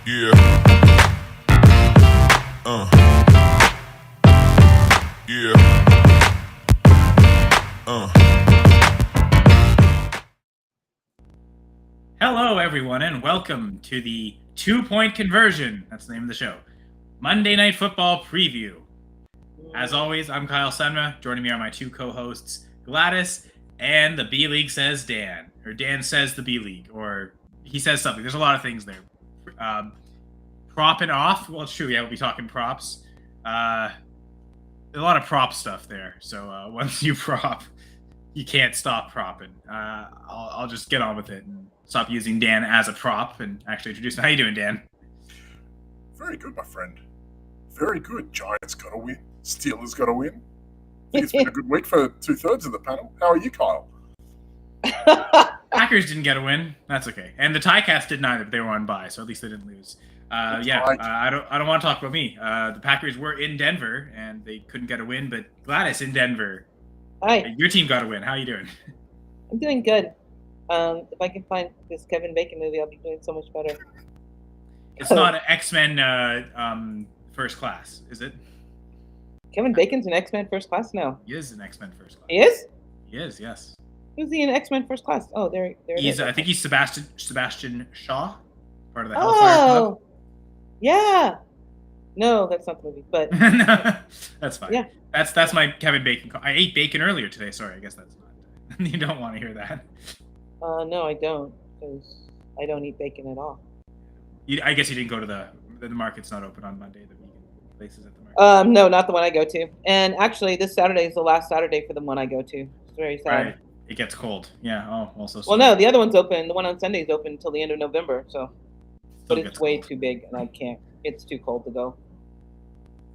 Yeah. Yeah. Hello, everyone, and welcome to the 2-Point Conversion. That's the name of the show. Monday Night Football Preview. As always, I'm Kyle Senma. Joining me are my two co-hosts, Gladys and the B League Says Dan. Or Dan Says the B League. Or he says something. There's a lot of things there. Propping off. Well, it's true. Yeah, we'll be talking props. A lot of prop stuff there. So once you prop, you can't stop propping. I'll just get on with it and stop using Dan as a prop and actually introduce him. How you doing, Dan? Very good, my friend. Very good. Giants got to win. Steelers got to win. I think it's been a good week for 2/3 of the panel. How are you, Kyle? Packers didn't get a win. That's okay. And the Ticats did neither, but they were on bye, so at least they didn't lose. I don't want to talk about me. The Packers were in Denver, and they couldn't get a win, but Gladys in Denver. Hi. Your team got a win. How are you doing? I'm doing good. If I can find this Kevin Bacon movie, I'll be doing so much better. It's not an X-Men First Class, is it? Kevin Bacon's an X-Men First Class? No. He is an X-Men First Class. He is? He is, yes. Who's he in X-Men First Class? Oh, there it is. I think he's Sebastian Shaw, part of the Hellfire Club. Yeah. No, that's not the movie, but that's fine. Yeah. That's my Kevin Bacon. I ate bacon earlier today. Sorry, I guess that's not. You don't want to hear that. No, I don't, because I don't eat bacon at all. I guess you didn't go to the market's not open on Monday. The vegan places at the market. No, not the one I go to. And actually, this Saturday is the last Saturday for the one I go to. It's very sad. Right. It gets cold. Yeah. Oh, also. Well, no, the other one's open. The one on Sunday is open until the end of November. So, but it's way too big, and I can't. It's too cold to go.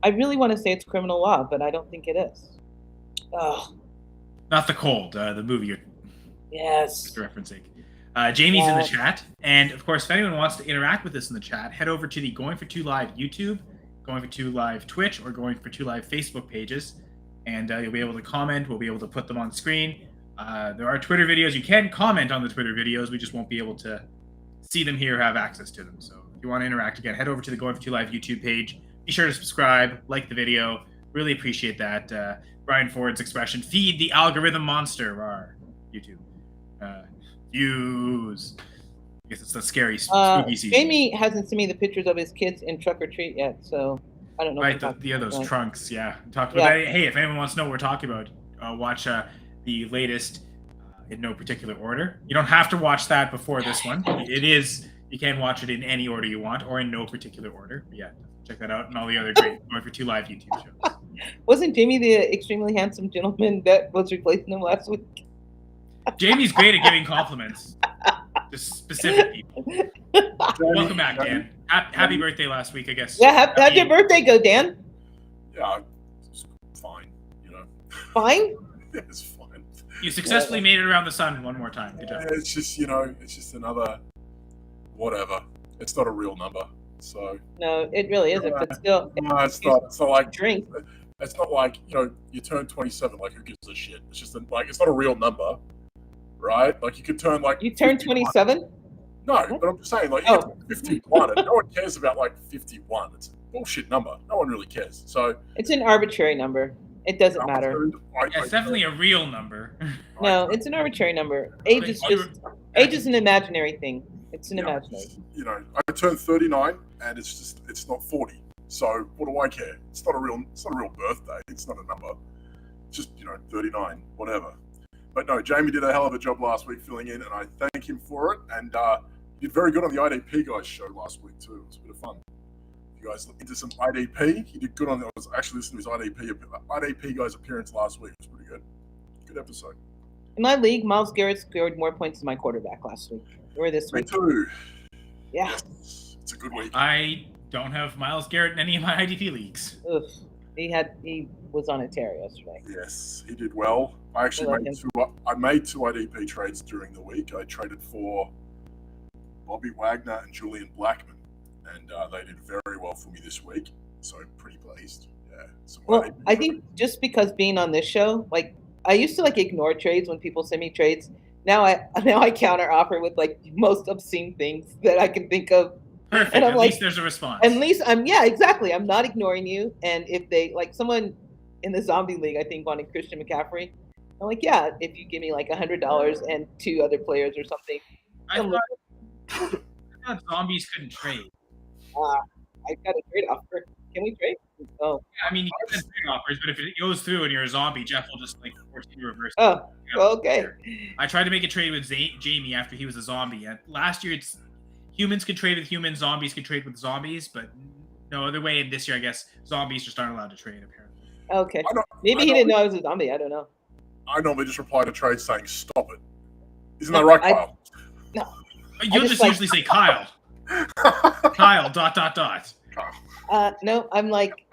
I really want to say it's criminal law, but I don't think it is. Oh. Not the cold. The movie. Yes. Referencing. Jamie's in the chat, and of course, if anyone wants to interact with us in the chat, head over to the Going for Two Live YouTube, Going for Two Live Twitch, or Going for Two Live Facebook pages, and you'll be able to comment. We'll be able to put them on screen. There are Twitter videos. You can comment on the Twitter videos. We just won't be able to see them here or have access to them. So if you want to interact again, head over to the Going for Two Live YouTube page. Be sure to subscribe, like the video. Really appreciate that. Brian Ford's expression, feed the algorithm monster, our YouTube. Use. I guess it's the scary spooky season. Jamie hasn't sent me the pictures of his kids in Truck or Treat yet, so I don't know. Right, those trunks, yeah. Talked about that. Hey, if anyone wants to know what we're talking about, watch the latest in no particular order. You don't have to watch that before this one. You can watch it in any order you want, or in no particular order. But yeah, check that out and all the other great Going for Two Live YouTube shows. Wasn't Jamie the extremely handsome gentleman that was replacing him last week? Jamie's great at giving compliments to specific people. Welcome back, Dan. Happy birthday last week, I guess. Yeah, how'd your birthday go, Dan? Yeah, it's fine, Fine? Yeah, it's fine. You successfully made it around the sun one more time. Good job. Yeah, it's just another whatever. It's not a real number, so. No, it really isn't, but still. No, it's not. It's not like drink. It's not like, you turn 27, like, who gives a shit? It's just it's not a real number, right? Like, you could turn, like... You turn 27? No, but I'm just saying, like, you turn 51, and no one cares about, like, 51. It's a bullshit number. No one really cares, so... It's an arbitrary number. It doesn't matter. It's definitely a real number. No, it's an arbitrary number. Age is an imaginary thing. It's an imaginary. I turned 39, and it's not 40. So what do I care? It's not a real birthday. It's not a number. It's just 39, whatever. But no, Jamie did a hell of a job last week filling in, and I thank him for it. And he did very good on the IDP guys show last week too. It was a bit of fun. If you guys looked into some IDP, he did good on. I was actually listening to his IDP guy's appearance last week. It was pretty good. Good episode. In my league, Myles Garrett scored more points than my quarterback last week or this week. Me too. Yeah. Yes. It's a good week. I don't have Myles Garrett in any of my IDP leagues. Oof. He was on a tear yesterday. Yes, he did well. I actually made two IDP trades during the week. I traded for Bobby Wagner and Julian Blackman, and they did very well for me this week. So pretty pleased. Yeah. Well, I think just because being on this show, like I used to ignore trades when people send me trades. Now I counter offer with most obscene things that I can think of Perfect. And I'm At like, least there's a response. at least exactly. I'm not ignoring you. And if they like someone in the zombie league, I think wanted Christian McCaffrey. I'm like, yeah, if you give me like $100 and 2 other players or something. I thought zombies couldn't trade. I got a trade offer. Can we trade? Oh. Yeah, I mean, you can send trade offers, but if it goes through and you're a zombie, Jeff will just like force you to reverse. Oh, okay. I tried to make a trade with Jamie after he was a zombie. And last year, it's humans could trade with humans, zombies could trade with zombies, but no other way. And this year, I guess zombies just aren't allowed to trade. Apparently. Okay. Maybe he didn't know I was a zombie. I don't know. I normally just reply to trade saying "Stop it." Isn't that right, Kyle? No. You'll just usually say Kyle. Kyle. ... No, I'm like,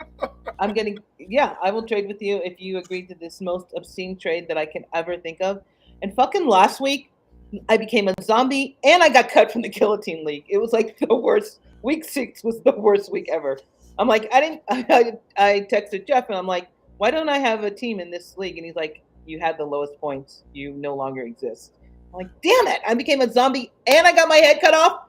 I'm getting. Yeah, I will trade with you if you agree to this most obscene trade that I can ever think of. And fucking last week, I became a zombie and I got cut from the Guillotine League. It was like the worst. Week 6 was the worst week ever. I'm like, I texted Jeff and I'm like, why don't I have a team in this league? And he's like, you had the lowest points. You no longer exist. I'm like, damn it! I became a zombie and I got my head cut off.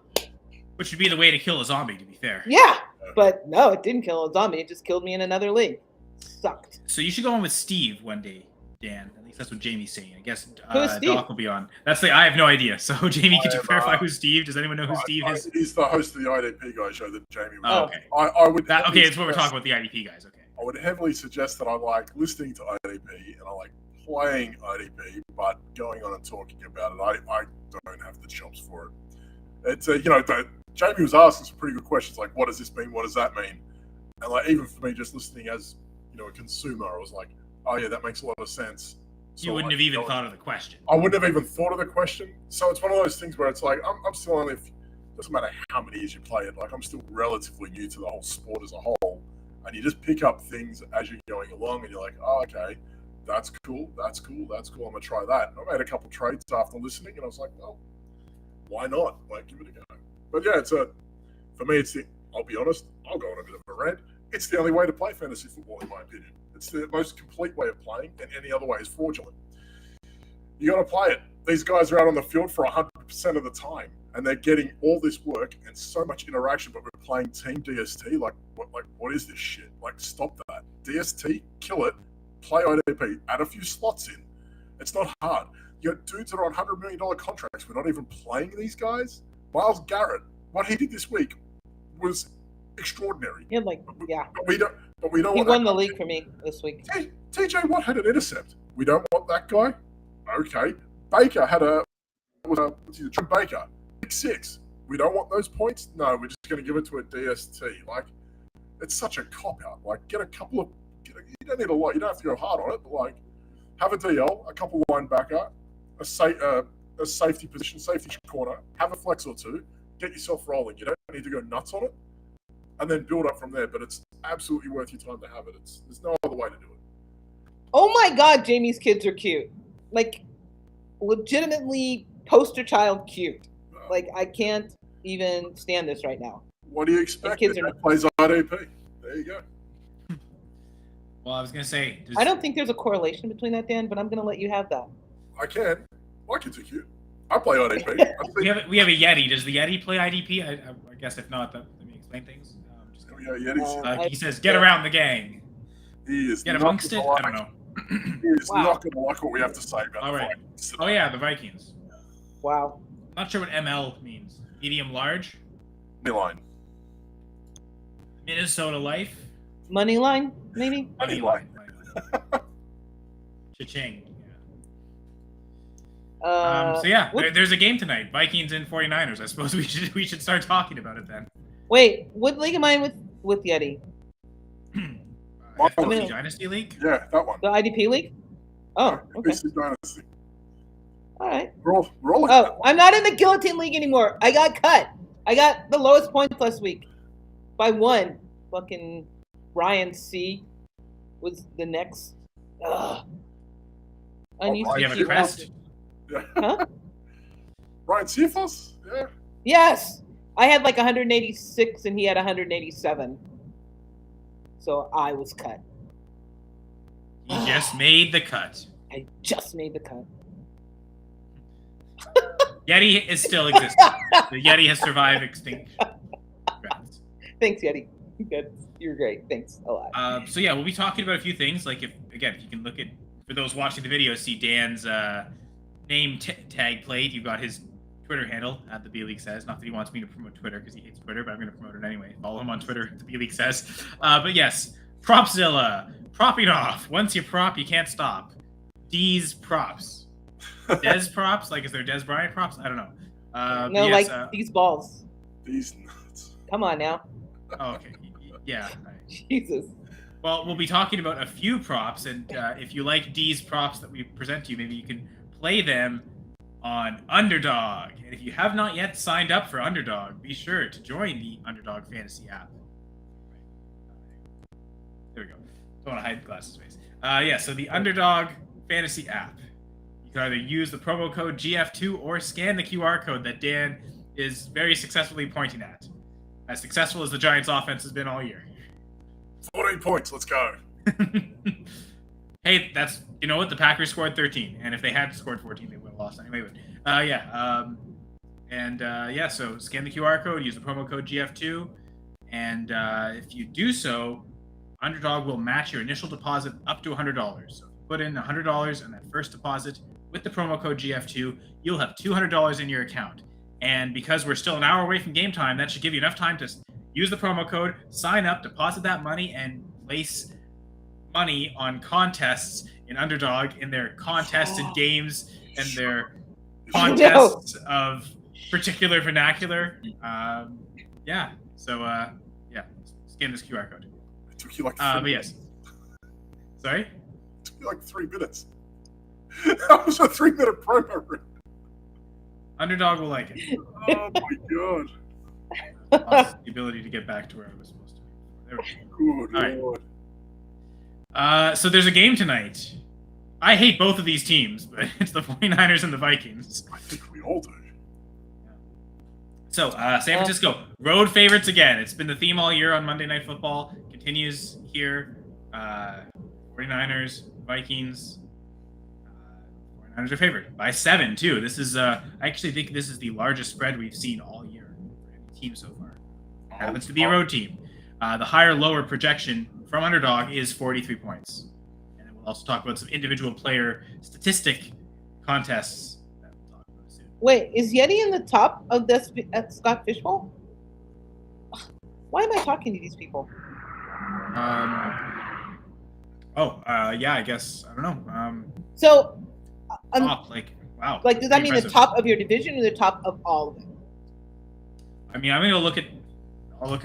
Which would be the way to kill a zombie, to be fair. Yeah, but no, it didn't kill a zombie. It just killed me in another league. Sucked. So you should go on with Steve one day, Dan. At least that's what Jamie's saying. I guess Who's Steve? Doc will be on. I have no idea. So Jamie, could you clarify who's Steve? Does anyone know who Steve is? He's the host of the IDP guy show that Jamie was Oh, on. okay. I would. Okay, it's what we're talking about, the IDP guys. Okay. I would heavily suggest that I like listening to IDP and I like playing IDP, but going on and talking about it, I don't have the chops for it. It's Jamie was asking some pretty good questions like, what does this mean? What does that mean? And like, even for me, just listening as a consumer, I was like, oh yeah, that makes a lot of sense. So you wouldn't have even thought of the question. I wouldn't have even thought of the question. So it's one of those things where it's like, I'm still only, doesn't matter how many years you play it, like I'm still relatively new to the whole sport as a whole. And you just pick up things as you're going along and you're like, oh, okay, that's cool. I'm going to try that. I made a couple trades after listening and I was like, well, why not? Like, give it a go. But yeah, for me, I'll be honest, I'll go on a bit of a rant. It's the only way to play fantasy football, in my opinion. It's the most complete way of playing, and any other way is fraudulent. You got to play it. These guys are out on the field for 100% of the time, and they're getting all this work and so much interaction, but we're playing team DST. Like what is this shit? Like, stop that. DST, kill it, play IDP, add a few slots in. It's not hard. You got dudes that are on $100 million contracts. We're not even playing these guys. Myles Garrett, what he did this week was extraordinary. Yeah, But we don't. He won the league for me this week. TJ Watt had an intercept. We don't want that guy. Okay. Baker had Trent Baker, pick 6. We don't want those points. No, we're just going to give it to a DST. Like, it's such a cop out. Like, get a couple of. You don't need a lot. You don't have to go hard on it. But like, have a DL, a couple linebacker, a safety position, safety corner. Have a flex or 2. Get yourself rolling. You don't need to go nuts on it, and then build up from there. But it's absolutely worth your time to have it. There's no other way to do it. Oh my God, Jamie's kids are cute. Like, legitimately poster child cute. Like, I can't even stand this right now. What do you expect? Kids plays IDP. There you go. Well, I was gonna say. I don't think there's a correlation between that, Dan, but I'm gonna let you have that. I can. My kids are cute. I play IDP. we have a Yeti. Does the Yeti play IDP? I guess if not, let me explain things. He says, "Get around the gang." He is get amongst it. I don't know. He is not going to like what we have to say about the Vikings. Oh yeah, the Vikings. Wow. I'm not sure what ML means. Medium large. Moneyline. Minnesota Life. Money line, maybe. Money line. Cha-ching. Yeah. So yeah, there's a game tonight. Vikings and 49ers. I suppose we should start talking about it then. Wait, what league am I with Yeti? FLC Dynasty League? Yeah, that one. The IDP League? Oh, okay. Dynasty. All right. Roll I'm not in the Guillotine League anymore. I got cut. I got the lowest points last week by 1. Fucking Ryan C was the next. Ugh. You have a crest? Yeah. Huh? Ryan Cephas? Yeah. Yes. I had like 186 and he had 187. So I was cut. He just made the cut. I just made the cut. Yeti is still existing. The Yeti has survived extinction. Thanks, Yeti. You're great. Thanks a lot. So yeah, we'll be talking about a few things. Like if you can look at, for those watching the video, see Dan's name tag plate. You've got his Twitter handle at the B League Says. Not that he wants me to promote Twitter because he hates Twitter, but I'm going to promote it anyway. Follow him on Twitter at the B League Says. But yes, Propzilla, propping off. Once you prop, you can't stop. D's props. Des props? Like, is there Des Bryant props? I don't know. No, yes, like these balls. These nuts. Come on now. Oh, okay. Yeah. Jesus. Well, we'll be talking about a few props, and if you like D's props that we present to you, maybe you can play them on Underdog. And if you have not yet signed up for Underdog, be sure to join the Underdog Fantasy app. There we go. Don't want to hide the glasses face. Yeah, so the Underdog Fantasy app. You can either use the promo code GF2 or scan the QR code that Dan is very successfully pointing at. As successful as the Giants' offense has been all year. 14 points. Let's go. Hey, that's, you know what? The Packers scored 13, and if they had scored 14, they would have lost anyway. But so scan the QR code, use the promo code GF2, and if you do so, Underdog will match your initial deposit up to $100. So if you put in $100 in that first deposit with the promo code GF2, you'll have $200 in your account. And because we're still an hour away from game time, that should give you enough time to use the promo code, sign up, deposit that money, and place money on contests in Underdog in their contested games and their contests of particular vernacular. Scan this QR code. It took you like 3 but minutes. yes. Sorry? It took you like 3 minutes. That was a 3-minute promo. Underdog will like it. Oh my god. Lost the ability to get back to where I was supposed to be. There we go. Good All right. lord. So there's a game tonight. I hate both of these teams, but it's the 49ers and the Vikings. I think we all do. So San Francisco, road favorites again. It's been the theme all year on Monday Night Football. Continues here. 49ers, Vikings. 49ers are favored by 7 too. This is I actually think this is the largest spread we've seen all year for any team so far. It happens to be a road team. The higher lower projection from Underdog is 43 points. And then we'll also talk about some individual player statistic contests that we'll talk about soon. Wait, is Yeti in the top of this at Scott Fishbowl? Why am I talking to these people? Yeah, I guess I don't know. So, Top, wow. Like, does that mean the impressive. top of your division or the top of all of them? I mean, I'm gonna look at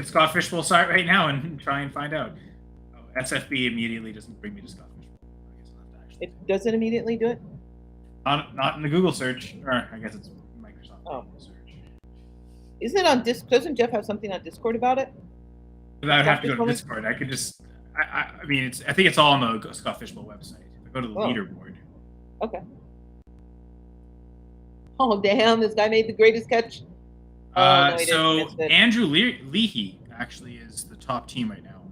Scott Fishbowl's site right now and try and find out. Oh, SFB immediately doesn't bring me to Scott Fishbowl. I guess I'll have to actually. It doesn't immediately do it? Not in the Google search, or I guess it's Microsoft Google search. Isn't it on Discord? Doesn't Jeff have something on Discord about it? But I would have to go to Discord. I could just. I mean, I think it's all on the Scott Fishbowl website. If I go to the leaderboard. Okay. Oh damn! This guy made the greatest catch. No, he so didn't. Missed it. Andrew Leahy actually is the top team right now.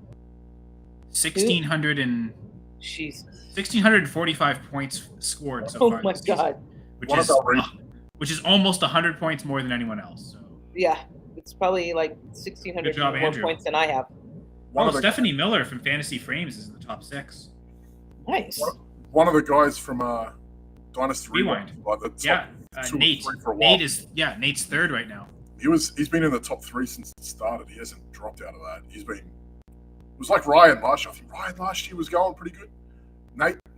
1,645 points scored so far. Oh my this season, god! which is almost 100 points more than anyone else. So. Yeah, it's probably like 1,600 more Andrew. points than I have. Stephanie Miller from Fantasy Frames is in the top 6. Nice. One of the guys from Dynasty Rewind. Like the top Nate. for a while. Nate's third right now. He's been in the top 3 since it started. He hasn't dropped out of that. It was like Ryan last year. I think Ryan last year was going pretty good.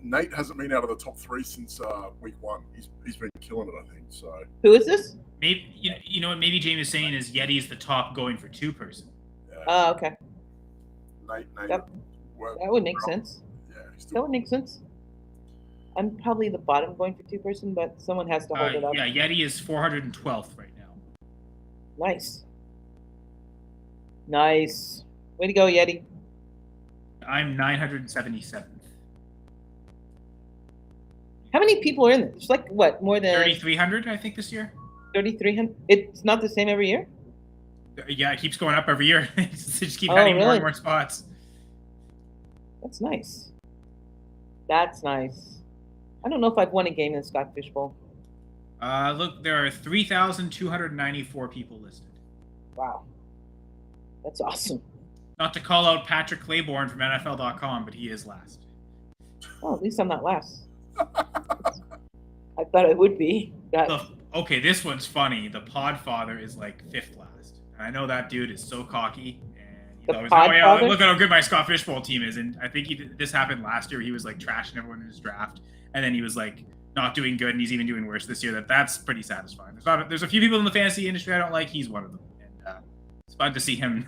Nate hasn't been out of the top 3 since week 1. He's been killing it, I think. So who is this? Maybe you know what maybe Jamie is saying is Yeti's the top going for 2 person. Yeah. Okay. Nate. Yep. That would make sense. Yeah, that would make sense. I'm probably the bottom going for 2 person, but someone has to hold it up. Yeah, Yeti is 412th right now. Nice. Way to go, Yeti. I'm 977th. How many people are in this? It's like what, more than 3,300, I think, this year. 3,300. It's not the same every year. Yeah, it keeps going up every year. They just keep adding more and more spots. That's nice. That's nice. I don't know if I've won a game in the Scott Fishbowl. Look, there are 3,294 people listed. Wow. That's awesome. Not to call out Patrick Claiborne from NFL.com, but he is last. Oh, at least I'm not last. I thought I would be. Okay, this one's funny. The Podfather is like 5th last. And I know that dude is so cocky. And he's always like, oh yeah, look at how good my Scott Fishbowl team is. And I think this happened last year. He was like trashing everyone in his draft. And then he was like not doing good, and he's even doing worse this year. That's pretty satisfying. There's a few people in the fantasy industry I don't like. He's one of them. And it's fun to see him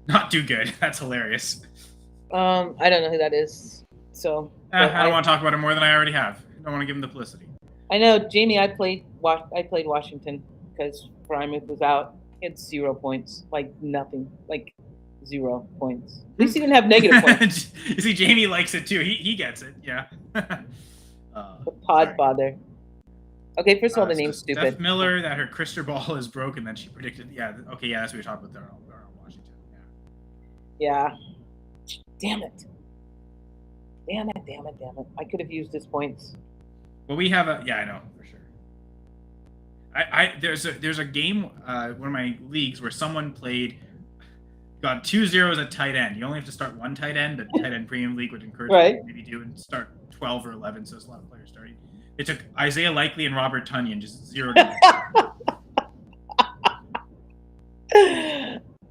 not do good. That's hilarious. I don't know who that is. So I don't want to talk about him more than I already have. I don't want to give him the publicity. I know, Jamie. I played Washington because Frymuth was out. He had 0 points, like nothing, like 0 points. At least he didn't have negative points. You see, Jamie likes it too. He gets it. Yeah. The Podfather. Okay, first of all, the name's stupid. Steph Miller, that her crystal ball is broken. Then she predicted. Yeah. Okay. Yeah, that's what we were talking about there on Washington. Yeah. Damn it. I could have used his points. Well, we have a. Yeah, I know for sure. There's a game, one of my leagues where someone got 2 zeros at tight end. You only have to start one tight end. The tight end premium league would encourage you to maybe do and start 12 or 11. So there's a lot of players starting. It took Isaiah Likely and Robert Tonyan just 0 to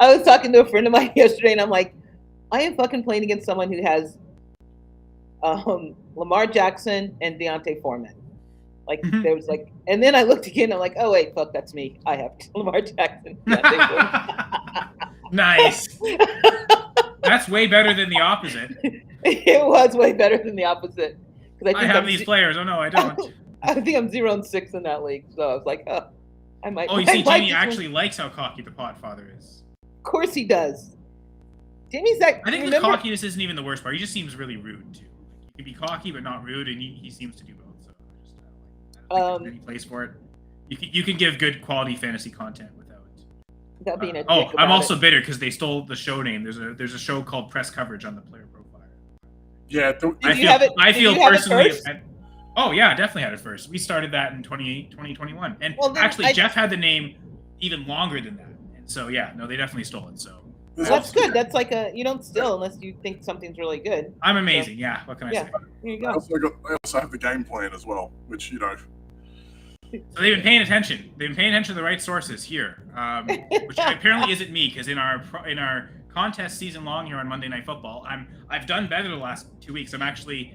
I was talking to a friend of mine yesterday, and I'm like, I am fucking playing against someone who has Lamar Jackson and Deontay Foreman. Like there was like, and then I looked again. And I'm like, oh wait, fuck, that's me. I have Lamar Jackson. Nice. That's way better than the opposite. It was way better than the opposite. I have these players. Oh no, I don't. I think I'm 0-6 in that league. So I was like, oh, I might. Oh, you see, Jamie actually likes how cocky the Podfather is. Of course he does. Jamie's that. I think the cockiness isn't even the worst part. He just seems really rude too. He can be cocky but not rude, and he seems to do both. So I don't think there's any place for it. You can give good quality fantasy content without being a. I'm also bitter because they stole the show name. There's a show called Press Coverage on the Player Profile. Yeah, I feel personally. Oh yeah, I definitely had it first. We started that in 2021, and actually Jeff had the name even longer than that. And so yeah, no, they definitely stole it. So. That's good. That's like you don't steal unless you think something's really good. I'm amazing. So, yeah. What can I say? Here you go. I also have the game plan as well, which So they've been paying attention. They've been paying attention to the right sources here, which apparently isn't me, because in our contest season long here on Monday Night Football, I've done better the last 2 weeks. I'm actually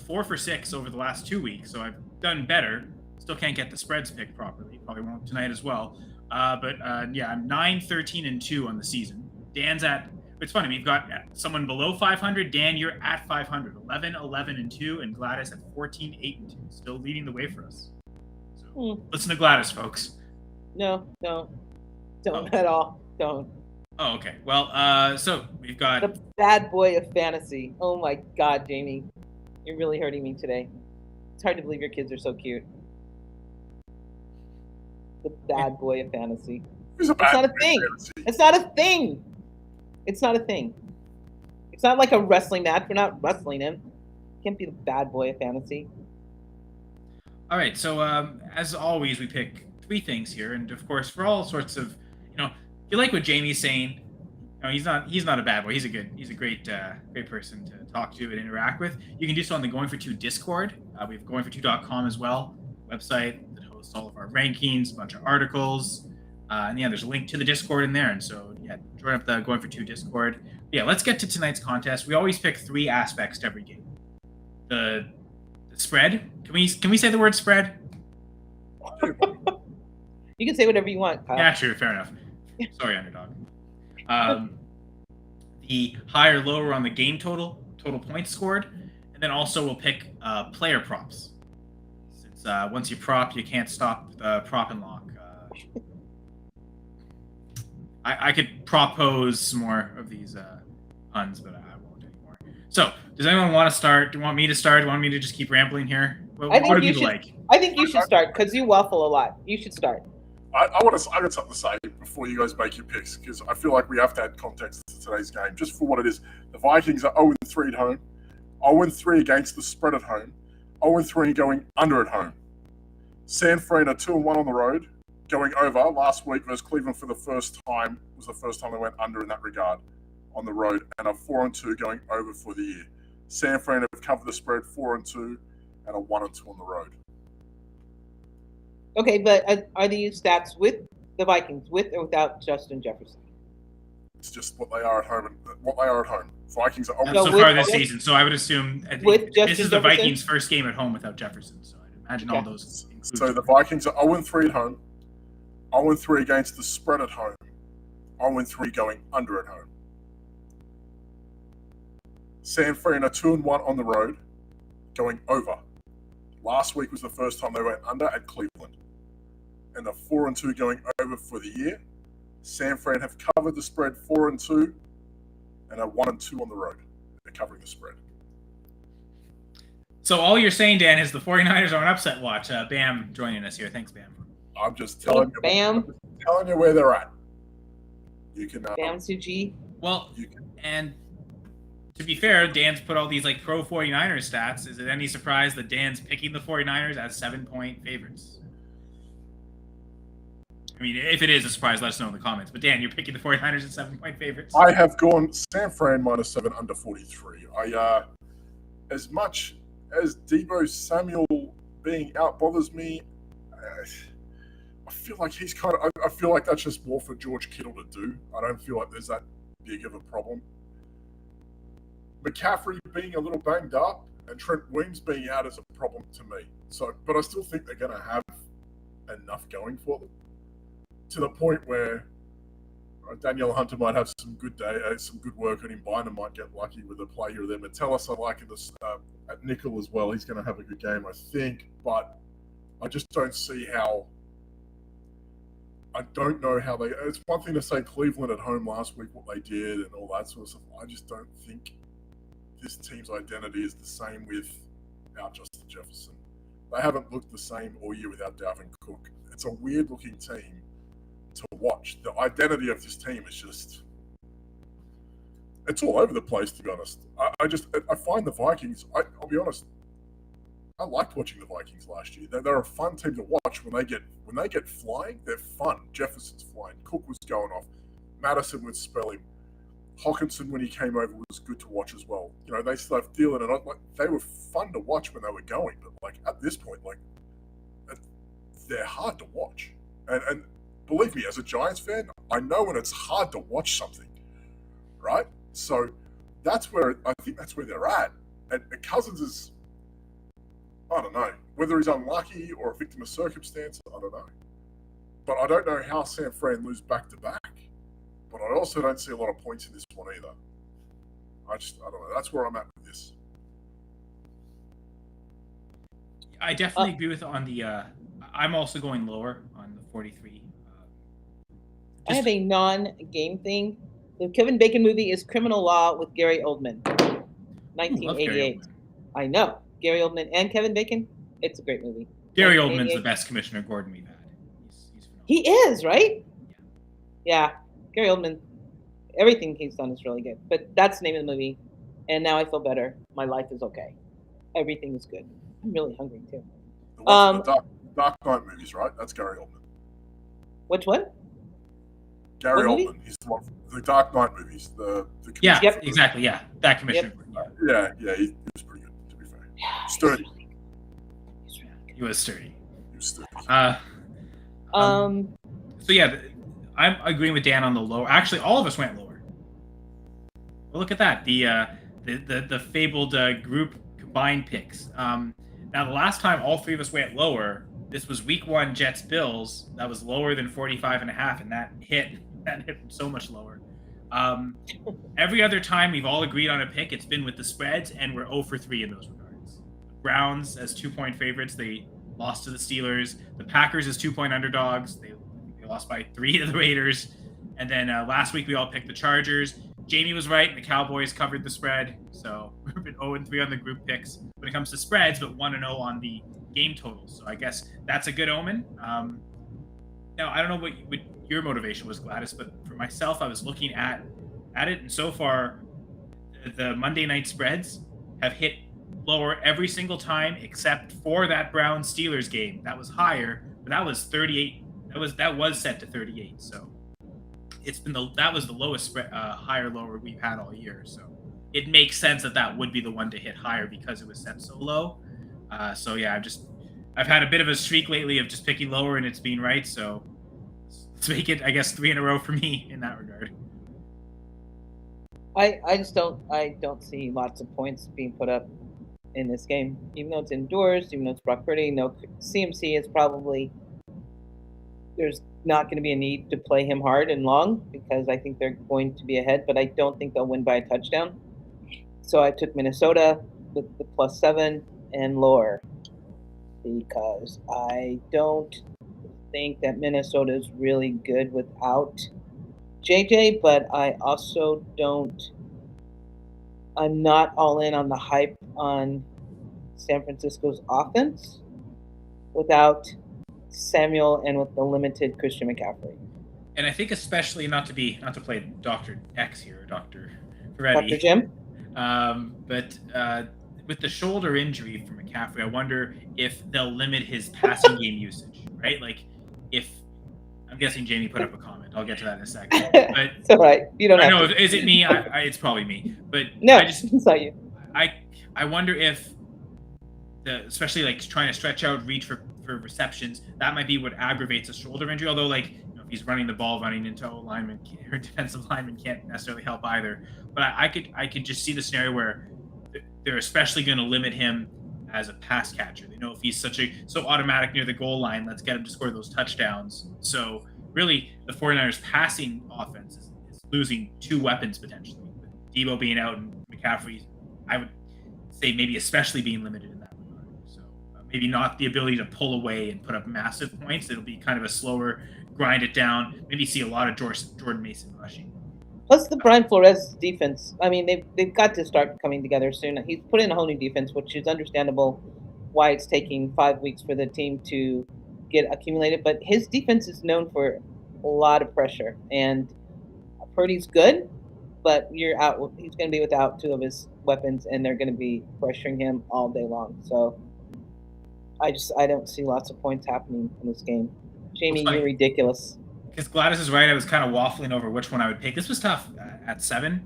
4 for 6 over the last 2 weeks, so I've done better. Still can't get the spreads picked properly. Probably won't tonight as well. But I'm 9-13-2 on the season. Dan's it's funny, we've got someone below 500. Dan, you're at 500, 11-11-2, and Gladys at 14-8-2, still leading the way for us. So listen to Gladys, folks. No, don't at all. Don't. Oh, okay. Well, so we've got the bad boy of fantasy. Oh my God, Jamie, you're really hurting me today. It's hard to believe your kids are so cute. The bad boy of fantasy. It's not a thing. It's not a thing. It's not a thing. It's not like a wrestling match. We're not wrestling him. Can't be the bad boy of fantasy. All right. So as always, we pick 3 things here, and of course, for all sorts of, you like what Jamie's saying. He's not a bad boy. He's a great person to talk to and interact with. You can do so on the Going for Two Discord. We have goingfor2.com as well, website that hosts all of our rankings, a bunch of articles. And yeah, there's a link to the Discord in there. And so, yeah, join up the Going for Two Discord. Yeah, let's get to tonight's contest. We always pick 3 aspects to every game. The spread. Can we say the word spread? You can say whatever you want, Kyle. Yeah, sure, fair enough. Sorry, underdog. The higher, lower on the game total points scored, and then also we'll pick player props. Since once you prop, you can't stop the prop and lock. I could propose some more of these puns, but I won't anymore. So, does anyone want to start? Do you want me to start? Do you want me to just keep rambling here? What do people like? I think you should start because you waffle a lot. You should start. I got something to say before you guys make your picks, because I feel like we have to add context to today's game, just for what it is. The Vikings are 0-3 at home, 0-3 against the spread at home, 0-3 going under at home. San Fran are 2-1 on the road, going over last week versus Cleveland for the first time was the first time they went under in that regard on the road, and a 4-2 going over for the year. San Fran have covered the spread 4-2 and a 1-2 on the road. Okay, but are these stats with the Vikings, with or without Justin Jefferson? It's just what they are at home. Vikings are so always far this season. So I would assume with this is the Jefferson? Vikings' first game at home without Jefferson. So I'd imagine all those. So the Vikings are 0-3 at home, 0-3 against the spread at home, 0-3 going under at home. San Fran are 2-1 on the road, going over. Last week was the first time they went under at Cleveland. And a 4-2 going over for the year. San Fran have covered the spread 4-2 and a 1-2 on the road. They're covering the spread. So all you're saying, Dan, is the 49ers are on upset watch. Bam joining us here. Thanks, Bam. I'm just telling you. Bam. I'm just telling you where they're at. You can. Bam Suji. Well, and to be fair, Dan's put all these like pro 49ers stats. Is it any surprise that Dan's picking the 49ers as 7-point favorites? I mean, if it is a surprise, let us know in the comments. But Dan, you're picking the 49ers as 7-point favorites? I have gone San Fran -7 under 43. As much as Deebo Samuel being out bothers me, I feel like he's I feel like that's just more for George Kittle to do. I don't feel like there's that big of a problem. McCaffrey being a little banged up and Trent Williams being out is a problem to me. So, but I still think they're going to have enough going for them to the point where Danielle Hunter might have some good work, and Bynum might get lucky with a play here or there. Metellus, I like this at nickel as well. He's going to have a good game, I think, but I just don't see how. I don't know how they. It's one thing to say Cleveland at home last week, what they did, and all that sort of stuff. I just don't think this team's identity is the same without Justin Jefferson. They haven't looked the same all year without Dalvin Cook. It's a weird-looking team to watch. The identity of this team is just. It's all over the place, to be honest. I find the Vikings. I'll be honest. I liked watching the Vikings last year. They're a fun team to watch when they get flying. They're fun. Jefferson's flying. Cook was going off. Madison would spell him. Hawkinson, when he came over, was good to watch as well. You know, they still have Thielen, and they were fun to watch when they were going. But like at this point, they're hard to watch. And believe me, as a Giants fan, I know when it's hard to watch something, right? So I think that's where they're at. And Cousins is. I don't know. Whether he's unlucky or a victim of circumstance, I don't know. But I don't know how San Fran lose back-to-back. But I also don't see a lot of points in this one either. I don't know. That's where I'm at with this. I definitely agree with on the... I'm also going lower on the 43. I have a non-game thing. The Kevin Bacon movie is Criminal Law with Gary Oldman. 1988. I know. Gary Oldman and Kevin Bacon. It's a great movie. Gary Oldman's the best Commissioner Gordon we've had. He's he is, right? Yeah. Gary Oldman, everything he's done is really good. But that's the name of the movie. And now I feel better. My life is okay. Everything is good. I'm really hungry, too. The Dark Knight movies, right? That's Gary Oldman. Which one? Gary Oldman. He's the one from the Dark Knight movies. Yeah, exactly. Yeah, that Commissioner Gordon. Yeah, he was pretty good, to be fair. Sturdy. He was sturdy. So yeah, I'm agreeing with Dan on the lower. Actually, all of us went lower. Well, look at that. The fabled group combined picks. Now, the last time all three of us went lower, this was week 1 Jets Bills. That was lower than 45.5, and that hit so much lower. Every other time we've all agreed on a pick, it's been with the spreads, and we're 0 for 3 in those regards. Browns as 2-point favorites, they lost to the Steelers. The Packers as 2-point underdogs, they lost by 3 to the Raiders. And then last week we all picked the Chargers. Jamie was right, and the Cowboys covered the spread. So we've been 0-3 on the group picks when it comes to spreads, but 1-0 on the game totals. So I guess that's a good omen. Now, I don't know what your motivation was, Gladys, but for myself, I was looking at it, and so far, the Monday night spreads have hit lower every single time except for that Browns-Steelers game. That was higher, but that was 38 That was set to 38. So it's been that was the lowest spread, higher lower we've had all year. So it makes sense that would be the one to hit higher because it was set so low. So yeah, I've had a bit of a streak lately of just picking lower and it's being right. So let's make it, I guess, 3 in a row for me in that regard. I just don't see lots of points being put up in this game, even though it's indoors, even though it's Brock Purdy. No, CMC is probably, there's not going to be a need to play him hard and long because I think they're going to be ahead, but I don't think they'll win by a touchdown. So I took Minnesota with the +7 and lower because I don't think that Minnesota is really good without JJ, but I also I'm not all in on the hype on San Francisco's offense without Samuel and with the limited Christian McCaffrey. And I think especially not to play Dr. X here, Dr. Ferretti. Dr. Jim? But with the shoulder injury for McCaffrey, I wonder if they'll limit his passing game usage, right? Like if I'm guessing Jamie put up a comment. I'll get to that in a second. But it's all right. You don't I have know. to. Is it me? It's probably me. But No, it's not you. I wonder if especially like trying to stretch out reach for receptions, that might be what aggravates a shoulder injury. Although like if he's running the ball, running into lineman or defensive lineman can't necessarily help either. But I could just see the scenario where they're especially going to limit him as a pass catcher. They know if he's so automatic near the goal line, let's get him to score those touchdowns. So really, the 49ers passing offense is losing 2 weapons potentially. With Debo being out and McCaffrey, I would say maybe especially being limited in that regard. So maybe not the ability to pull away and put up massive points. It'll be kind of a slower, grind it down. Maybe see a lot of Jordan Mason rushing. Plus the Brian Flores defense. I mean, they've got to start coming together soon. He's put in a whole new defense, which is understandable why it's taking 5 weeks for the team to get accumulated. But his defense is known for a lot of pressure, and Purdy's good, but you're out. He's going to be without 2 of his weapons, and they're going to be pressuring him all day long. So I don't see lots of points happening in this game. Jamie, you're ridiculous. Because Gladys is right. I was kind of waffling over which one I would pick. This was tough at 7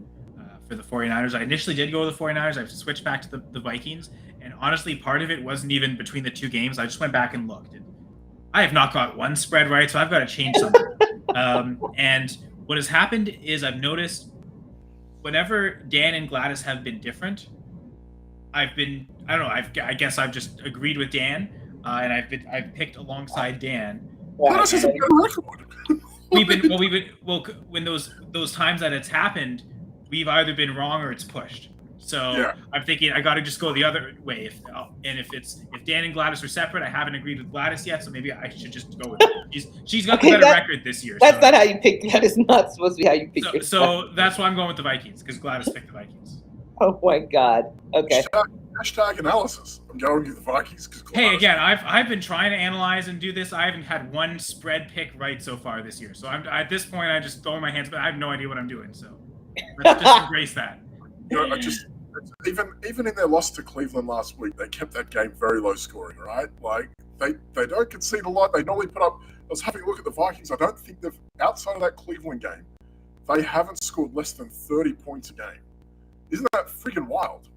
for the 49ers. I initially did go with the 49ers. I switched back to the Vikings. And honestly, part of it wasn't even between the 2 games. I just went back and looked. And I have not got one spread right, so I've got to change something. And what has happened is I've noticed whenever Dan and Gladys have been different, I guess I've just agreed with Dan, and I've picked alongside Dan. Gladys is a good record. When those times that it's happened, we've either been wrong or it's pushed. So yeah. I'm thinking I got to just go the other way. If Dan and Gladys are separate, I haven't agreed with Gladys yet, so maybe I should just go with her. She's got the better record this year. That's not how you pick. That is not supposed to be how you pick. So that's why I'm going with the Vikings because Gladys picked the Vikings. Oh my God. Okay. Hashtag analysis. I'm going with the Vikings because. Hey, again, I've been trying to analyze and do this. I haven't had one spread pick right so far this year. So at this point, I just throw my hands, but I have no idea what I'm doing. So let's just embrace that. Even in their loss to Cleveland last week, they kept that game very low scoring, right? Like they don't concede a lot. They normally put up. I was having a look at the Vikings. I don't think they've outside of that Cleveland game, they haven't scored less than 30 points a game. Isn't that freaking wild?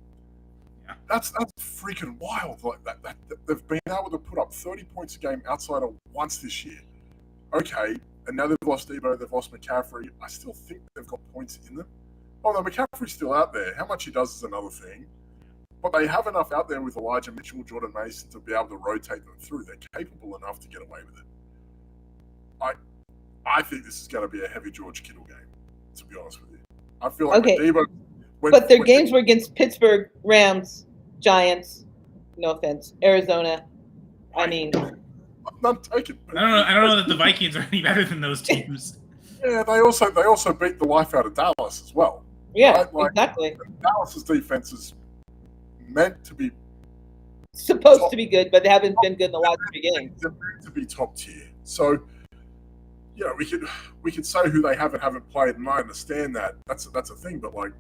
Yeah. That's freaking wild. Like that they've been able to put up 30 points a game outside of once this year. Okay, and now they've lost Debo, they've lost McCaffrey. I still think they've got points in them. Oh no, McCaffrey's still out there. How much he does is another thing. But they have enough out there with Elijah Mitchell, Jordan Mason to be able to rotate them through. They're capable enough to get away with it. I think this is going to be a heavy George Kittle game, to be honest with you. I feel like Debo... But their games were against Pittsburgh, Rams, Giants, no offense, Arizona. I mean... I'm not taking... I don't know that the Vikings are any better than those teams. Yeah, they also beat the life out of Dallas as well. Yeah, right? Like, exactly. Dallas's defense is meant to be... Supposed to be good, but they haven't been good in the last 3 games. They're meant to be top tier. So, yeah, we could say who they have and haven't played, and I understand that. That's a thing, but like,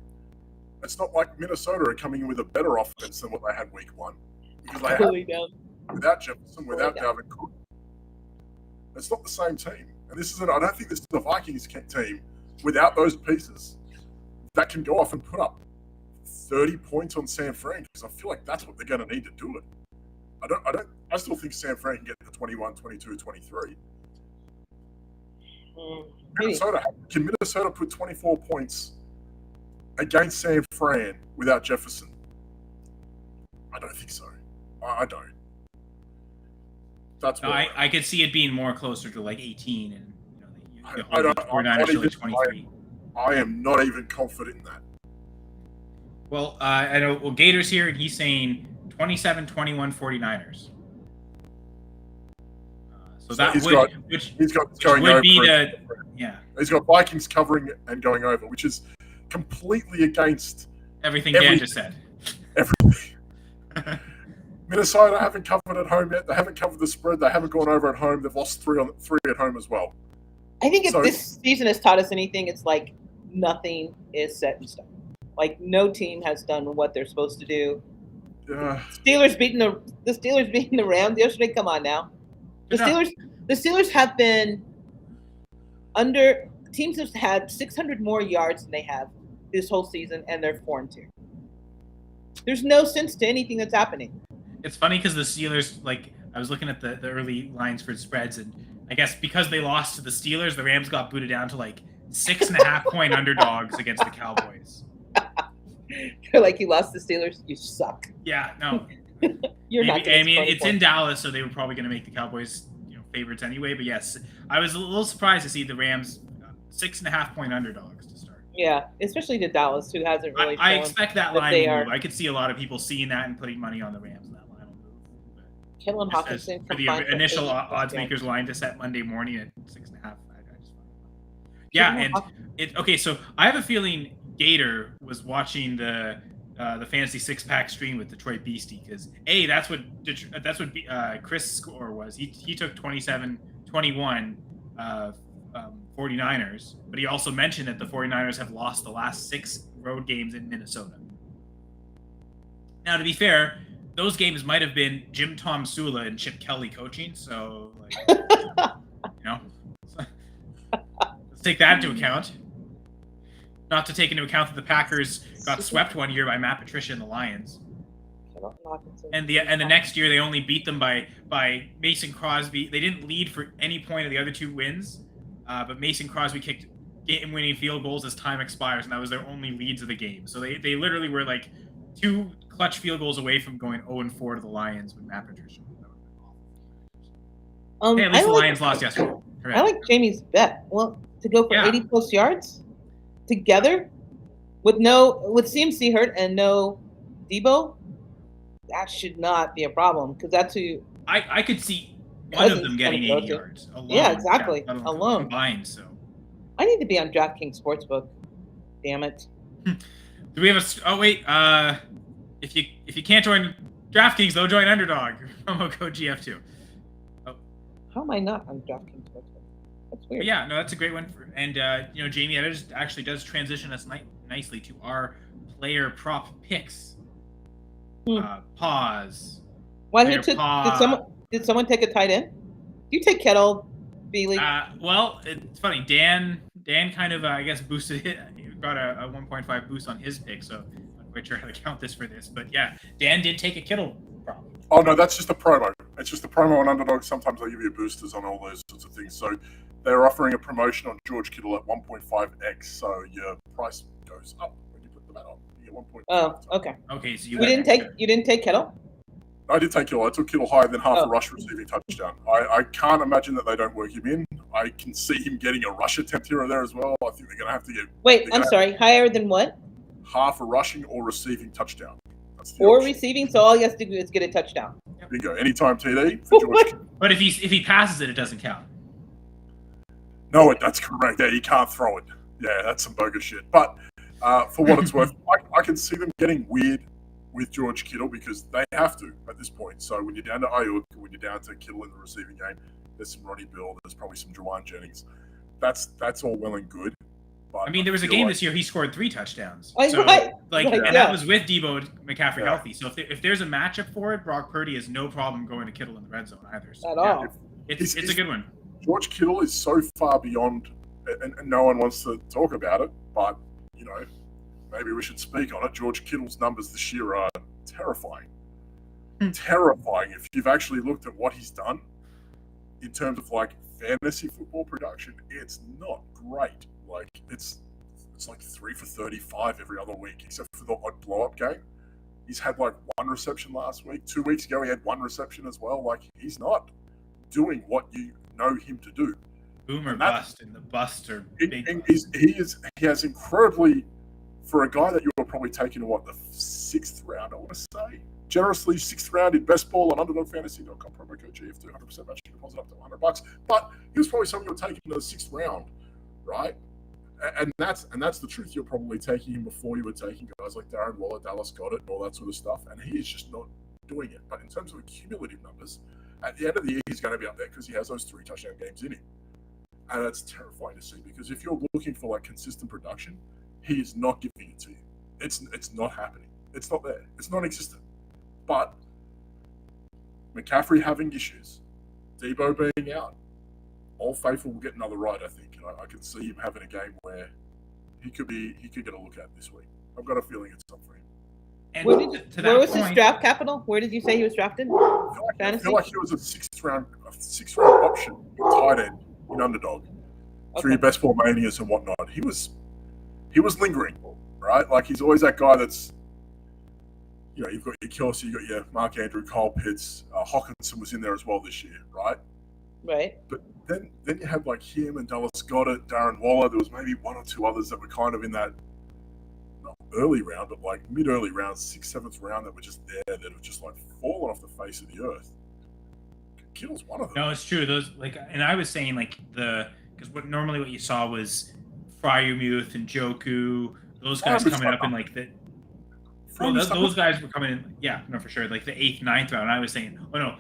it's not like Minnesota are coming in with a better offense than what they had week 1. Because they had, without Jefferson, without Dalvin Cook. It's not the same team. And I don't think this is the Vikings team without those pieces that can go off and put up 30 points on San Fran, because I feel like that's what they're going to need to do it. I still think San Fran can get to 21, 22, 23. Can Minnesota put 24 points against San Fran without Jefferson? I don't think so. I don't. That's what I could see it being more closer to like 18, and I don't. 23. I am not even confident in that. Well, I know. Well, Gator's here, and he's saying 27-21 49ers. So that he's would, got going would over. Be the, yeah. He's got Vikings covering and going over, which is completely against everything Dan just said. Everything. Minnesota haven't covered at home yet. They haven't covered the spread. They haven't gone over at home. They've lost three at home as well. I think if this season has taught us anything, it's like nothing is set in stone. Like no team has done what they're supposed to do. Steelers beating the Rams yesterday. Come on now. The Steelers have been teams have had 600 more yards than they have this whole season, and they're 4-2. There's no sense to anything that's happening. It's funny because the Steelers, like, I was looking at the early lines for spreads, and I guess because they lost to the Steelers, the Rams got booted down to like 6.5 point underdogs against the Cowboys. You're like, you lost the Steelers, you suck. Yeah, no. You're not. I mean, it's in Dallas, so they were probably going to make the Cowboys, favorites anyway. But yes, I was a little surprised to see the Rams 6.5 point underdogs to start. Yeah, especially to Dallas, who hasn't really. I expect that line to move. I could see a lot of people seeing that and putting money on the Rams. And that line will move. Kittle and Hawkinson for the initial odds makers line to set Monday morning at 6.5. Yeah, and okay. So I have a feeling Gator was watching the Fantasy Six Pack stream with Detroit Beastie, because that's what Chris' score was. He took 27-21 49ers, but he also mentioned that the 49ers have lost the last 6 road games in Minnesota. Now, to be fair, those games might have been Jim Tom Sula and Chip Kelly coaching, so let's take that into account. Not to take into account that the Packers got swept one year by Matt Patricia and the Lions. And the next year they only beat them by Mason Crosby. They didn't lead for any point of the other 2 wins, but Mason Crosby kicked game-winning field goals as time expires, and that was their only leads of the game. So they literally were like 2 clutch field goals away from going 0-4 to the Lions with Matt Patricia. At least the Lions lost yesterday. Correct. I like Jamie's bet. Well, to go for 80 plus yards together with CMC hurt and no Debo, that should not be a problem, because that's who I could see one of them getting 80 yards alone. Yeah, exactly. Alone. Combined, so. I need to be on DraftKings Sportsbook. Damn it. Do we have if you can't join DraftKings, though, join Underdog. Promo code GF2. Oh. How am I not on DraftKings Sportsbook? That's weird. But yeah, no, that's a great one. Jamie, that actually does transition us nicely to our player prop picks. Pause. Well, did someone take a tight end? Do you take Kettle, Bealey? Well, it's funny. Dan kind of, I guess, boosted it. He got a 1.5 boost on his pick, so I'm not quite sure how to count this for this. But yeah, Dan did take a Kittle prop. Oh, no, that's just a promo. It's just a promo on Underdog. Sometimes they give you boosters on all those sorts of things. So they're offering a promotion on George Kittle at 1.5x, so your price goes up when you put the bet on. You get 1.5. Oh, okay. Okay, so you didn't take Kittle? I did take Kittle. I took Kittle higher than half a rush receiving touchdown. I can't imagine that they don't work him in. I can see him getting a rush attempt here or there as well. I think they're going to have to get... Wait, I'm sorry. Higher than what? Half a rushing or receiving touchdown. Or receiving, so all he has to do is get a touchdown. Bingo. Anytime TD for George Kittle. But if he passes it, it doesn't count. No, that's correct. Yeah, you can't throw it. Yeah, that's some bogus shit. But for what it's worth, I can see them getting weird with George Kittle, because they have to at this point. So when you're down to Ayuk, when you're down to Kittle in the receiving game, there's some Ronnie Bill, there's probably some Juwan Jennings. That's all well and good. But I mean, there was a game this year he scored 3 touchdowns. That was with Debo McCaffrey healthy. So if there's a matchup for it, Brock Purdy has no problem going to Kittle in the red zone either. So, At all. It's a good one. George Kittle is so far beyond, and no one wants to talk about it, but, maybe we should speak on it. George Kittle's numbers this year are terrifying. Terrifying. If you've actually looked at what he's done in terms of fantasy football production, it's not great. It's like 3 for 35 every other week, except for the odd blow-up game. He's had 1 reception last week. 2 weeks ago, he had 1 reception as well. He's not doing what you know him to do. Boom or bust, and the busts are big. He has incredibly, for a guy that you were probably taking to the 6th round, I want to say, generously 6th round in best ball on underdogfantasy.com, promo code GF2, 100% matching deposit up to $100. But he was probably someone you were taking to the 6th round, right? And that's the truth. You're probably taking him before you were taking guys like Darren Waller, Dallas Goedert, and all that sort of stuff. And he is just not doing it. But in terms of cumulative numbers, at the end of the year, he's going to be up there because he has those 3 touchdown games in him. And that's terrifying to see, because if you're looking for consistent production, he is not giving it to you. It's not happening. It's not there. It's non-existent. But McCaffrey having issues, Debo being out, Old Faithful will get another ride, I think. And I can see him having a game where he could get a look at this week. I've got a feeling it's something. And where was his draft capital? Where did you say he was drafted? I feel like he was a sixth round option tight end in underdog through your best ball manias and whatnot. He was lingering, right? He's always that guy that's, you've got your Kelsey, you've got your Mark Andrew, Kyle Pitts, Hockenson was in there as well this year, right? Right. But then you had him and Dallas Goedert, Darren Waller. There was maybe 1 or 2 others that were kind of in that not early round, but mid-early round, 6th, 7th round, that were just there, that have just fallen off the face of the earth. Kittle's one of them. No, it's true. Those and I was saying because what you saw was Fryermuth and Joku, those guys coming up in the. Well, those guys were coming in, yeah, no, for sure, the 8th, 9th round. I was saying, oh no,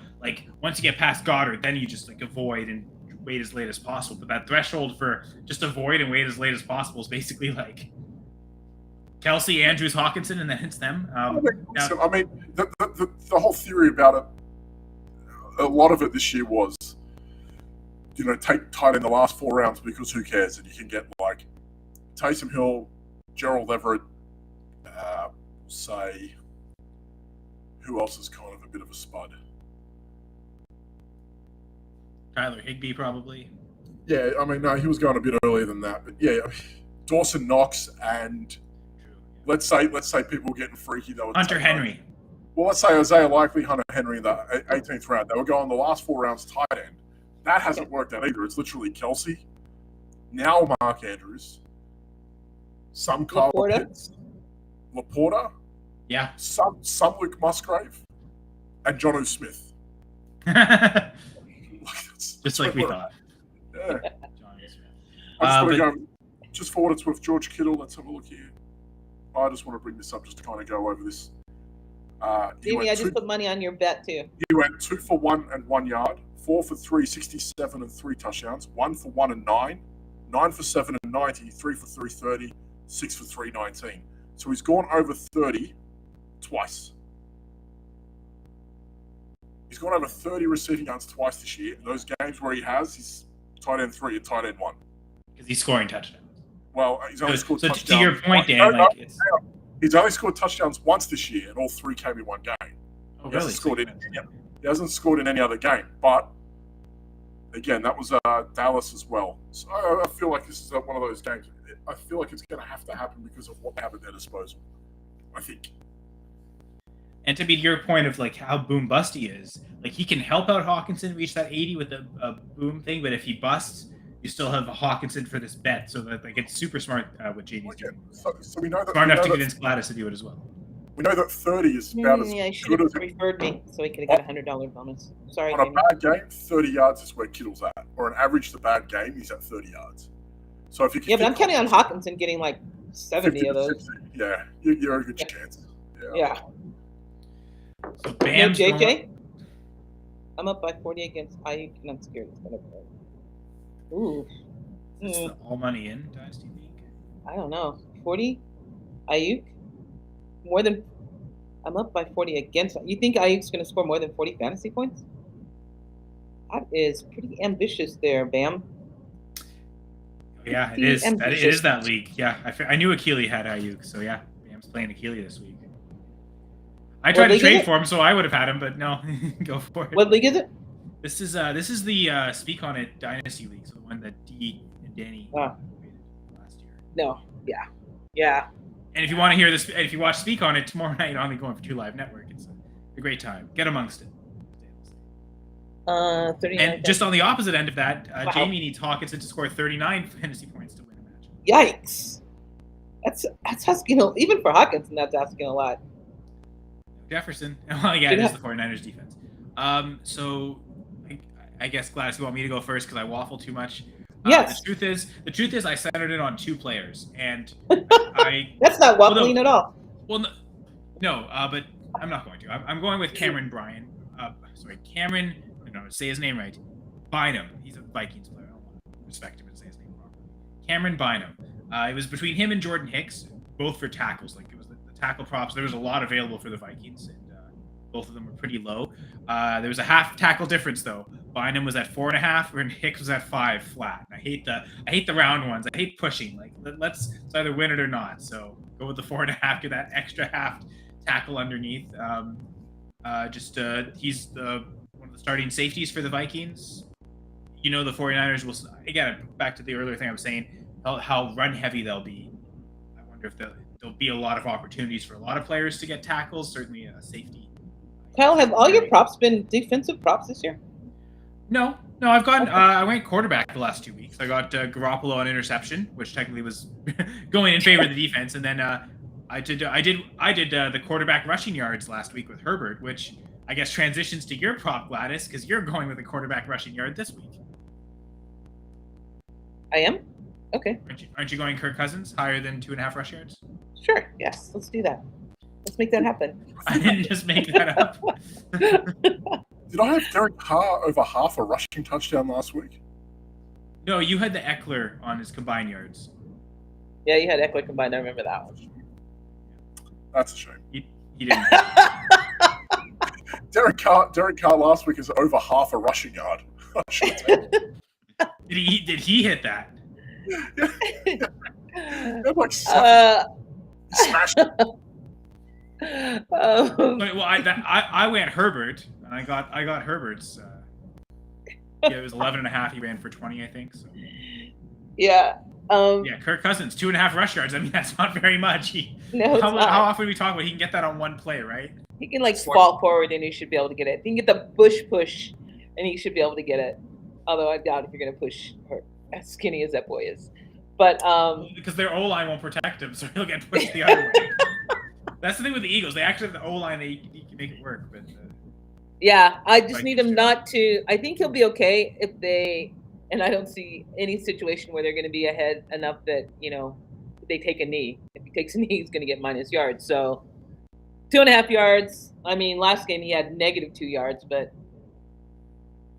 once you get past Goddard, then you just avoid and wait as late as possible. But that threshold for just avoid and wait as late as possible is basically Kelsey, Andrews, Hockenson, and then it's them. I mean, the whole theory about it, a lot of it this year was, take tight in the last 4 rounds because who cares? And you can get Taysom Hill, Gerald Everett, say, who else is kind of a bit of a spud? Tyler Higbee, probably. Yeah, I mean, no, he was going a bit earlier than that, but yeah, Dawson Knox and let's say people were getting freaky. They would Hunter Henry. Well, let's say Isaiah Likely, Hunter Henry in the 18th round. They were going the last 4 rounds tight end. That hasn't worked out either. It's literally Kelsey, now Mark Andrews, some Kyle Pitts, Laporta, yeah, some Luke Musgrave, and Jonnu Smith. Just like we thought. Yeah. I just want to go, just for what it's worth, George Kittle, let's have a look here. I just want to bring this up just to kind of go over this. Jamie, I just put money on your bet too. He went 2 for 1 and 1 yard, 4 for 3, 67 and 3 touchdowns, 1 for 1 and 9, 9 for 7 and 90, 3 for 3, 30, 6 for 3, 19. So he's gone over 30 twice. He's gone over 30 receiving yards twice this year. In those games where he has, he's tight end 3 and tight end 1. Because he's scoring touchdowns. Well, he's only scored touchdowns. To your point, Dan, he's only scored touchdowns once this year, and all 3 came in 1 game. Oh, he hasn't scored in any other game. But again, that was Dallas as well. So I feel like this is one of those games. I feel like it's going to have to happen because of what they have at their disposal, I think. And to be your point of how boom bust he is, he can help out Hockenson reach that 80 with a boom thing, but if he busts, you still have a Hockenson for this bet. So that it's super smart what JD's doing. So we know that smart enough to convince Gladys to do it as well. We know that 30 is about as good as referred me, so he could have got $100 bonus. Sorry. On a bad game, 30 yards is where Kittle's at, or an average to bad game, he's at 30 yards. So if you can but I'm counting on Hockenson getting 70 of those. 50. Yeah, you're a good chance. Yeah. So Bam, JJ, I'm up by 40 against Ayuk, and I'm scared it's gonna go. Ooh. Is this all money in, guys? Do you think? I don't know. 40, Ayuk, more than. I'm up by 40 against. You think Ayuk's gonna score more than 40 fantasy points? That is pretty ambitious there, Bam. Yeah, it Pretty is. It ambitious. is that league. Yeah, I knew Akili had Ayuk, so yeah, Bam's playing Akili this week. I tried to league is trade it? for him, so I would have had him, but no, go for it. What league is it? This is the Speak On It Dynasty League, so the one that D and Danny Wow. created last year. No. Yeah. And if you want to hear this, if you watch Speak On It tomorrow night on the Going for Two Live Network, it's a great time. Get amongst it. 39. And just on the opposite end of that, Wow. Jamie needs Hawkinson to score 39 fantasy points to win a match. Yikes. That's asking even for Hawkinson. That's asking a lot. Jefferson. Well, yeah, it is the 49ers defense. So I guess, Gladys, you want me to go first because I waffle too much? Yes. The truth is, I centered it on two players, and I. That's not waffling at all. Well, no, but I'm not going to. I'm going with Cameron Bryan. Cameron. No, say his name right. Bynum. He's a Vikings player. I don't want to respect him and say his name properly. Cameron Bynum. It was between him and Jordan Hicks, both for tackles. Like it was the tackle props. There was a lot available for the Vikings, and both of them were pretty low. There was a half tackle difference though. Bynum was at 4.5, and Hicks was at 5 flat. I hate the round ones. I hate pushing. Like let's either win it or not. So go with the 4.5. Get that extra half tackle underneath. He's one of the starting safeties for the Vikings. The 49ers will, again, back to the earlier thing I was saying, how run heavy they'll be. I wonder if there'll be a lot of opportunities for a lot of players to get tackles, certainly a safety. Kyle, have all your props been defensive props this year? No, I've gotten, I went quarterback the last 2 weeks. I got Garoppolo on interception, which technically was going in favor of the defense. And then I did the quarterback rushing yards last week with Herbert, which I guess transitions to your prop, Gladys, because you're going with a quarterback rushing yard this week. I am? Okay. Aren't you going Kirk Cousins higher than 2.5 rush yards? Sure. Yes. Let's do that. Let's make that happen. I didn't just make that up. Did I have Derek Carr over half a rushing touchdown last week? No, you had the Eckler on his combined yards. Yeah, you had Eckler combined. I remember that one. That's a shame. He didn't. Derek Carr last week is over half a rushing yard. I should take it. Did he hit that? Like smashed it. I went Herbert, and I got Herbert's. It was 11.5. He ran for 20, I think. So. Yeah. Yeah, Kirk Cousins, 2.5 rush yards. I mean, that's not very much. How often do we talk about he can get that on one play, right? He can fall forward and he should be able to get it. He can get the push, and he should be able to get it. Although I doubt if you're going to push her, as skinny as that boy is. But because their O-line won't protect him, so he'll get pushed the other way. That's the thing with the Eagles. They actually have the O-line. They can make it work. But yeah, I just need him not to. I think he'll be okay if they. And I don't see any situation where they're going to be ahead enough that they take a knee. If he takes a knee, he's going to get minus yards. So 2.5 yards. I mean, last game he had -2 yards, but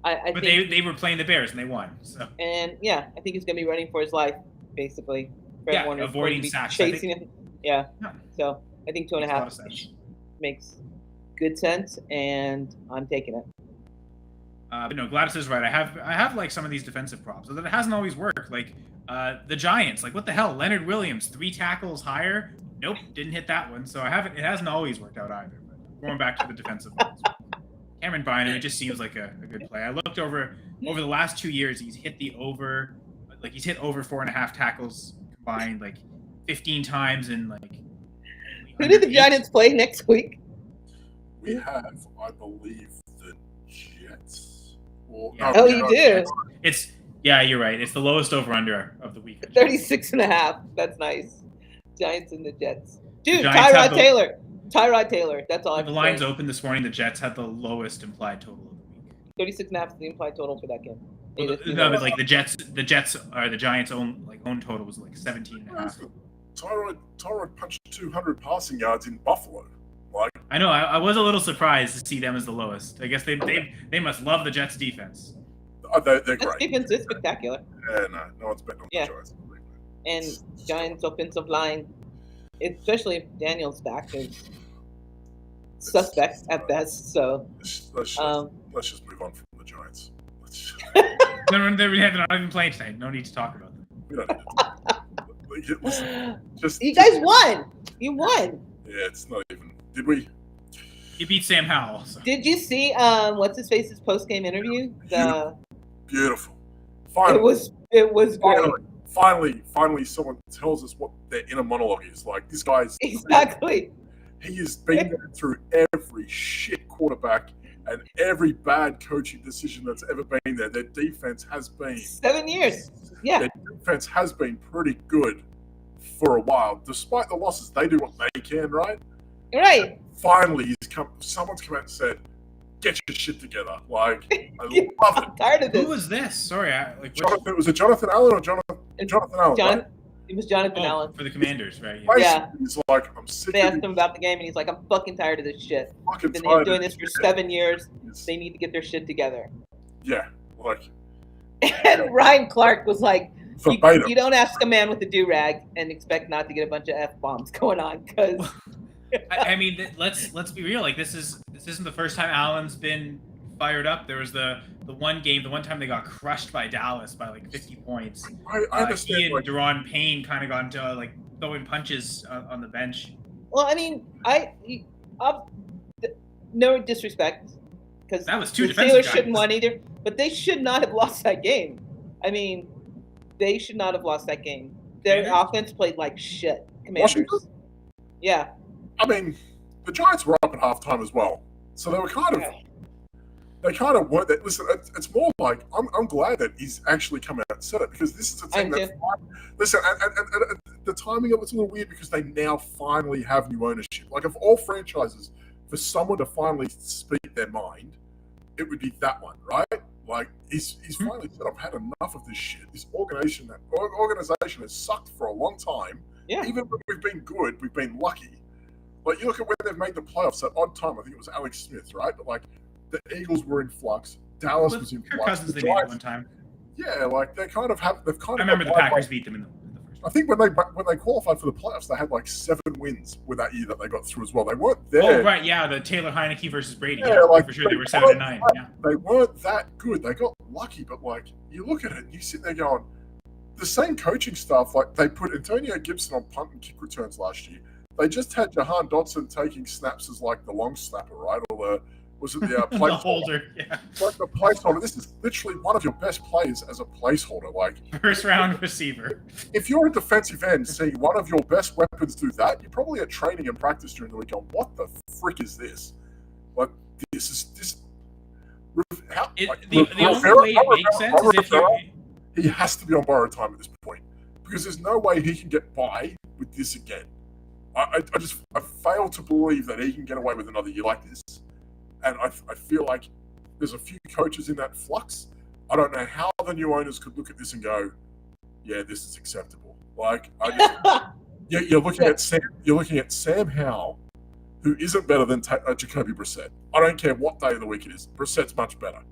I think they were playing the Bears and they won. So and yeah, I think he's going to be running for his life basically. Yeah, avoiding sacks. Chasing him. Yeah. Yeah. So I think 2.5 makes good sense, and I'm taking it. But no, Gladys is right. I have like some of these defensive props, but it hasn't always worked. Like the Giants, like what the hell? Leonard Williams, 3 tackles higher. Nope, didn't hit that one. So it hasn't always worked out either. But going back to the defensive ones, Cameron Bynum, it just seems like a good play. I looked over the last 2 years, he's hit over 4.5 tackles combined, like 15 times in like. Who did the Giants play next week? We have, I believe, the Jets. You do? You're right. It's the lowest over-under of the week. 36.5. That's nice. Giants and the Jets. Dude, Giants Tyrod Taylor. That's all I'm saying. The lines open this morning. The Jets had the lowest implied total of the week. 36.5 is the implied total for that game. But like the Jets or the Giants' own total was like 17.5. Tyrod punched 200 passing yards in Buffalo. I know. I was a little surprised to see them as the lowest. I guess they must love the Jets' defense. They're That great. defense is spectacular. Yeah, no one's betting on the Giants. And Giants' offensive line, especially if Daniel's back, is suspect at best. So let's just move on from the Giants. They're not even playing tonight. No need to talk about them. We don't need to. Listen, You guys won. You won. Yeah, it's not even. Did we? You beat Sam Howell. So. Did you see what's his face's post game interview? Beautiful. Finally, it was great. Finally, someone tells us what their inner monologue is. Like, this guy's exactly. He has been through every shit quarterback and every bad coaching decision that's ever been there. Their defense has been 7 years. Yeah, their defense has been pretty good for a while, despite the losses. They do what they can, right? Right. Finally, someone's come out and said, "Get your shit together." Like, I love it. I'm tired of this. Who was this? Sorry, Was it Jonathan Allen or Jonathan Allen? Right? It was Jonathan Allen for the Commanders, right? Yeah. He's like, I'm sick. They asked him about the game, and he's like, "I'm fucking tired of this shit. Fucking Been tired doing of this for shit. 7 years. They need to get their shit together." Yeah, like. And Ryan Clark was like, Verbatim. you don't ask a man with a do-rag and expect not to get a bunch of F-bombs going on, because I mean, let's be real. Like, this isn't the first time Allen's been fired up. There was the one time they got crushed by Dallas by like 50 points. I understand. He and Deron Payne kind of got into like throwing punches on the bench. well, I mean, no disrespect, because That was two the defensive Steelers guys. shouldn't won either, but they should not have lost that game. I mean, they should not have lost that game. Their Commanders? offense played like shit. Commanders. Washington? Yeah. I mean, the Giants were up at halftime as well, so they were kind of. They kind of weren't. Listen, it's more like I'm glad that he's actually come out and said it, because this is a team that. Listen, and the timing of it's a little weird because they now finally have new ownership. Like, of all franchises, for someone to finally speak their mind, it would be that one, right? Like, he's finally said, "I've had enough of this shit. This organization has sucked for a long time. Yeah. Even when we've been good, we've been lucky. Like, you look at when they've made the playoffs at odd time. I think it was Alex Smith, right? But like, the Eagles were in flux. Dallas was in Kirk flux. Cousins The they made it Giants- one time. Yeah, like they've kind of. I remember the Packers beat them in the first I think when they qualified for the playoffs, they had like 7 wins with that year that they got through as well. They weren't there. Oh right, yeah, the Taylor Heineke versus Brady. Yeah, like, for sure they were 7-9. Yeah. They weren't that good. They got lucky, but like, you look at it and you sit there going, the same coaching staff. Like, they put Antonio Gibson on punt and kick returns last year. They just had Jahan Dotson taking snaps as like the long snapper, right? Or was it the The placeholder? holder, yeah. Like the placeholder. This is literally one of your best players as a placeholder. Like, First round receiver. if you're a defensive end seeing one of your best weapons do that, you're probably at training and practice during the week going, what the frick is this? Like, this. How, The only way it makes sense is if you. he has to be on borrowed time at this point, because there's no way he can get by with this again. I fail to believe that he can get away with another year like this, and I feel like there's a few coaches in that flux. I don't know how the new owners could look at this and go, "Yeah, this is acceptable." Like, you're looking at Sam Howell, who isn't better than Jacoby Brissett. I don't care what day of the week it is. Brissett's much better.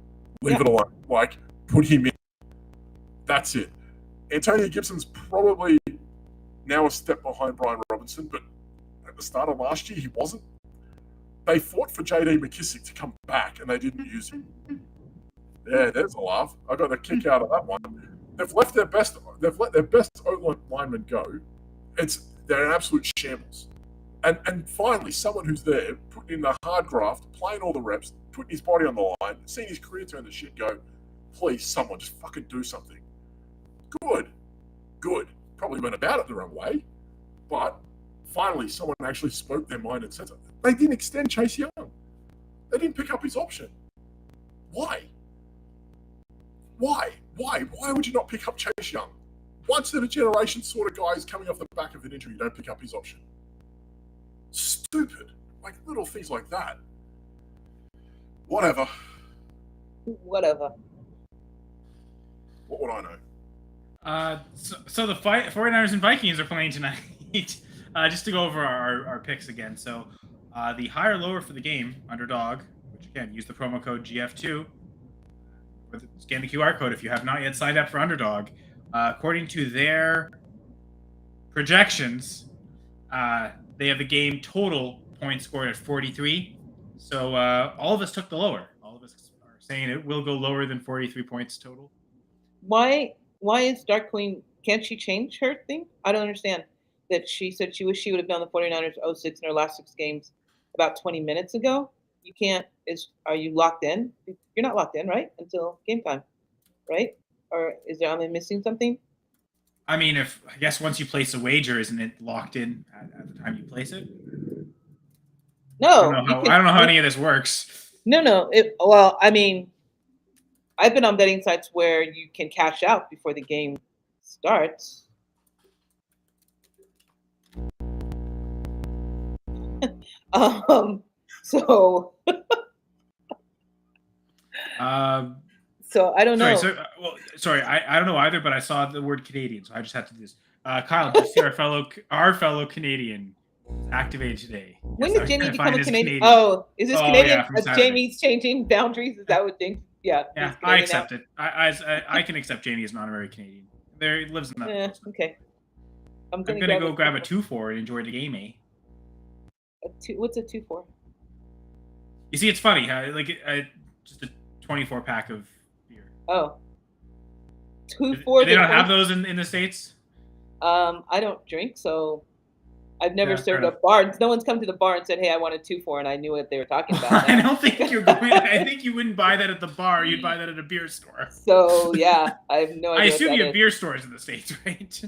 Leave it alone. Like, put him in. That's it. Antonio Gibson's probably now a step behind Brian Robinson, but at the start of last year, he wasn't. They fought for J.D. McKissick to come back, and they didn't use him. Yeah, there's a laugh. I got a kick out of that one. They've let their best O-line lineman go. They're an absolute shambles. And finally, someone who's there, putting in the hard graft, playing all the reps, putting his body on the line, seeing his career turn to shit, go, please, someone, just fucking do something. Good. Probably went about it the wrong way, but finally, someone actually spoke their mind and said something. They didn't extend Chase Young. They didn't pick up his option. Why? Why would you not pick up Chase Young? Once in a generation sort of guy is coming off the back of an injury, you don't pick up his option. Stupid. Like, little things like that. Whatever. What would I know? So the 49ers and Vikings are playing tonight. Just to go over our picks again. So the higher lower for the game, underdog, which again, use the promo code GF2. Scan the QR code if you have not yet signed up for underdog. According to their projections, they have the game total points scored at 43. So all of us took the lower. All of us are saying it will go lower than 43 points total. Why is Dark Queen? Can't she change her thing? I don't understand. That she said she would have done the 49ers 06 in her last 6 games about 20 minutes ago. You can't. Are you locked in? You're not locked in, right? Until game time, right? Or am I missing something? I mean, I guess once you place a wager, isn't it locked in at the time you place it? No. I don't know how any of this works. No. Well, I mean, I've been on betting sites where you can cash out before the game starts. So I don't know. Sorry, I don't know either, but I saw the word Canadian, so I just had to do this. Kyle, did you see our fellow Canadian activated today? When did Jamie become a Canadian? Oh, is this Canadian? Yeah, Jamie's changing boundaries? Is that what James? Yeah. Yeah, I accept it. I can accept Jamie as an honorary Canadian. There, he lives in that. Yeah, okay. I'm gonna go grab a 2-4 and enjoy the game, eh? What's a 2-4? You see, it's funny. Just a 24 pack of beer. Oh. 2-4. They don't have those in the States? I don't drink, so I've never served up bar. No one's come to the bar and said, "Hey, I want a 2-4," and I knew what they were talking about. I don't think you're going. I think you wouldn't buy that at the bar. You'd buy that at a beer store. So yeah, I have no idea. I assume you have beer stores in the States, right?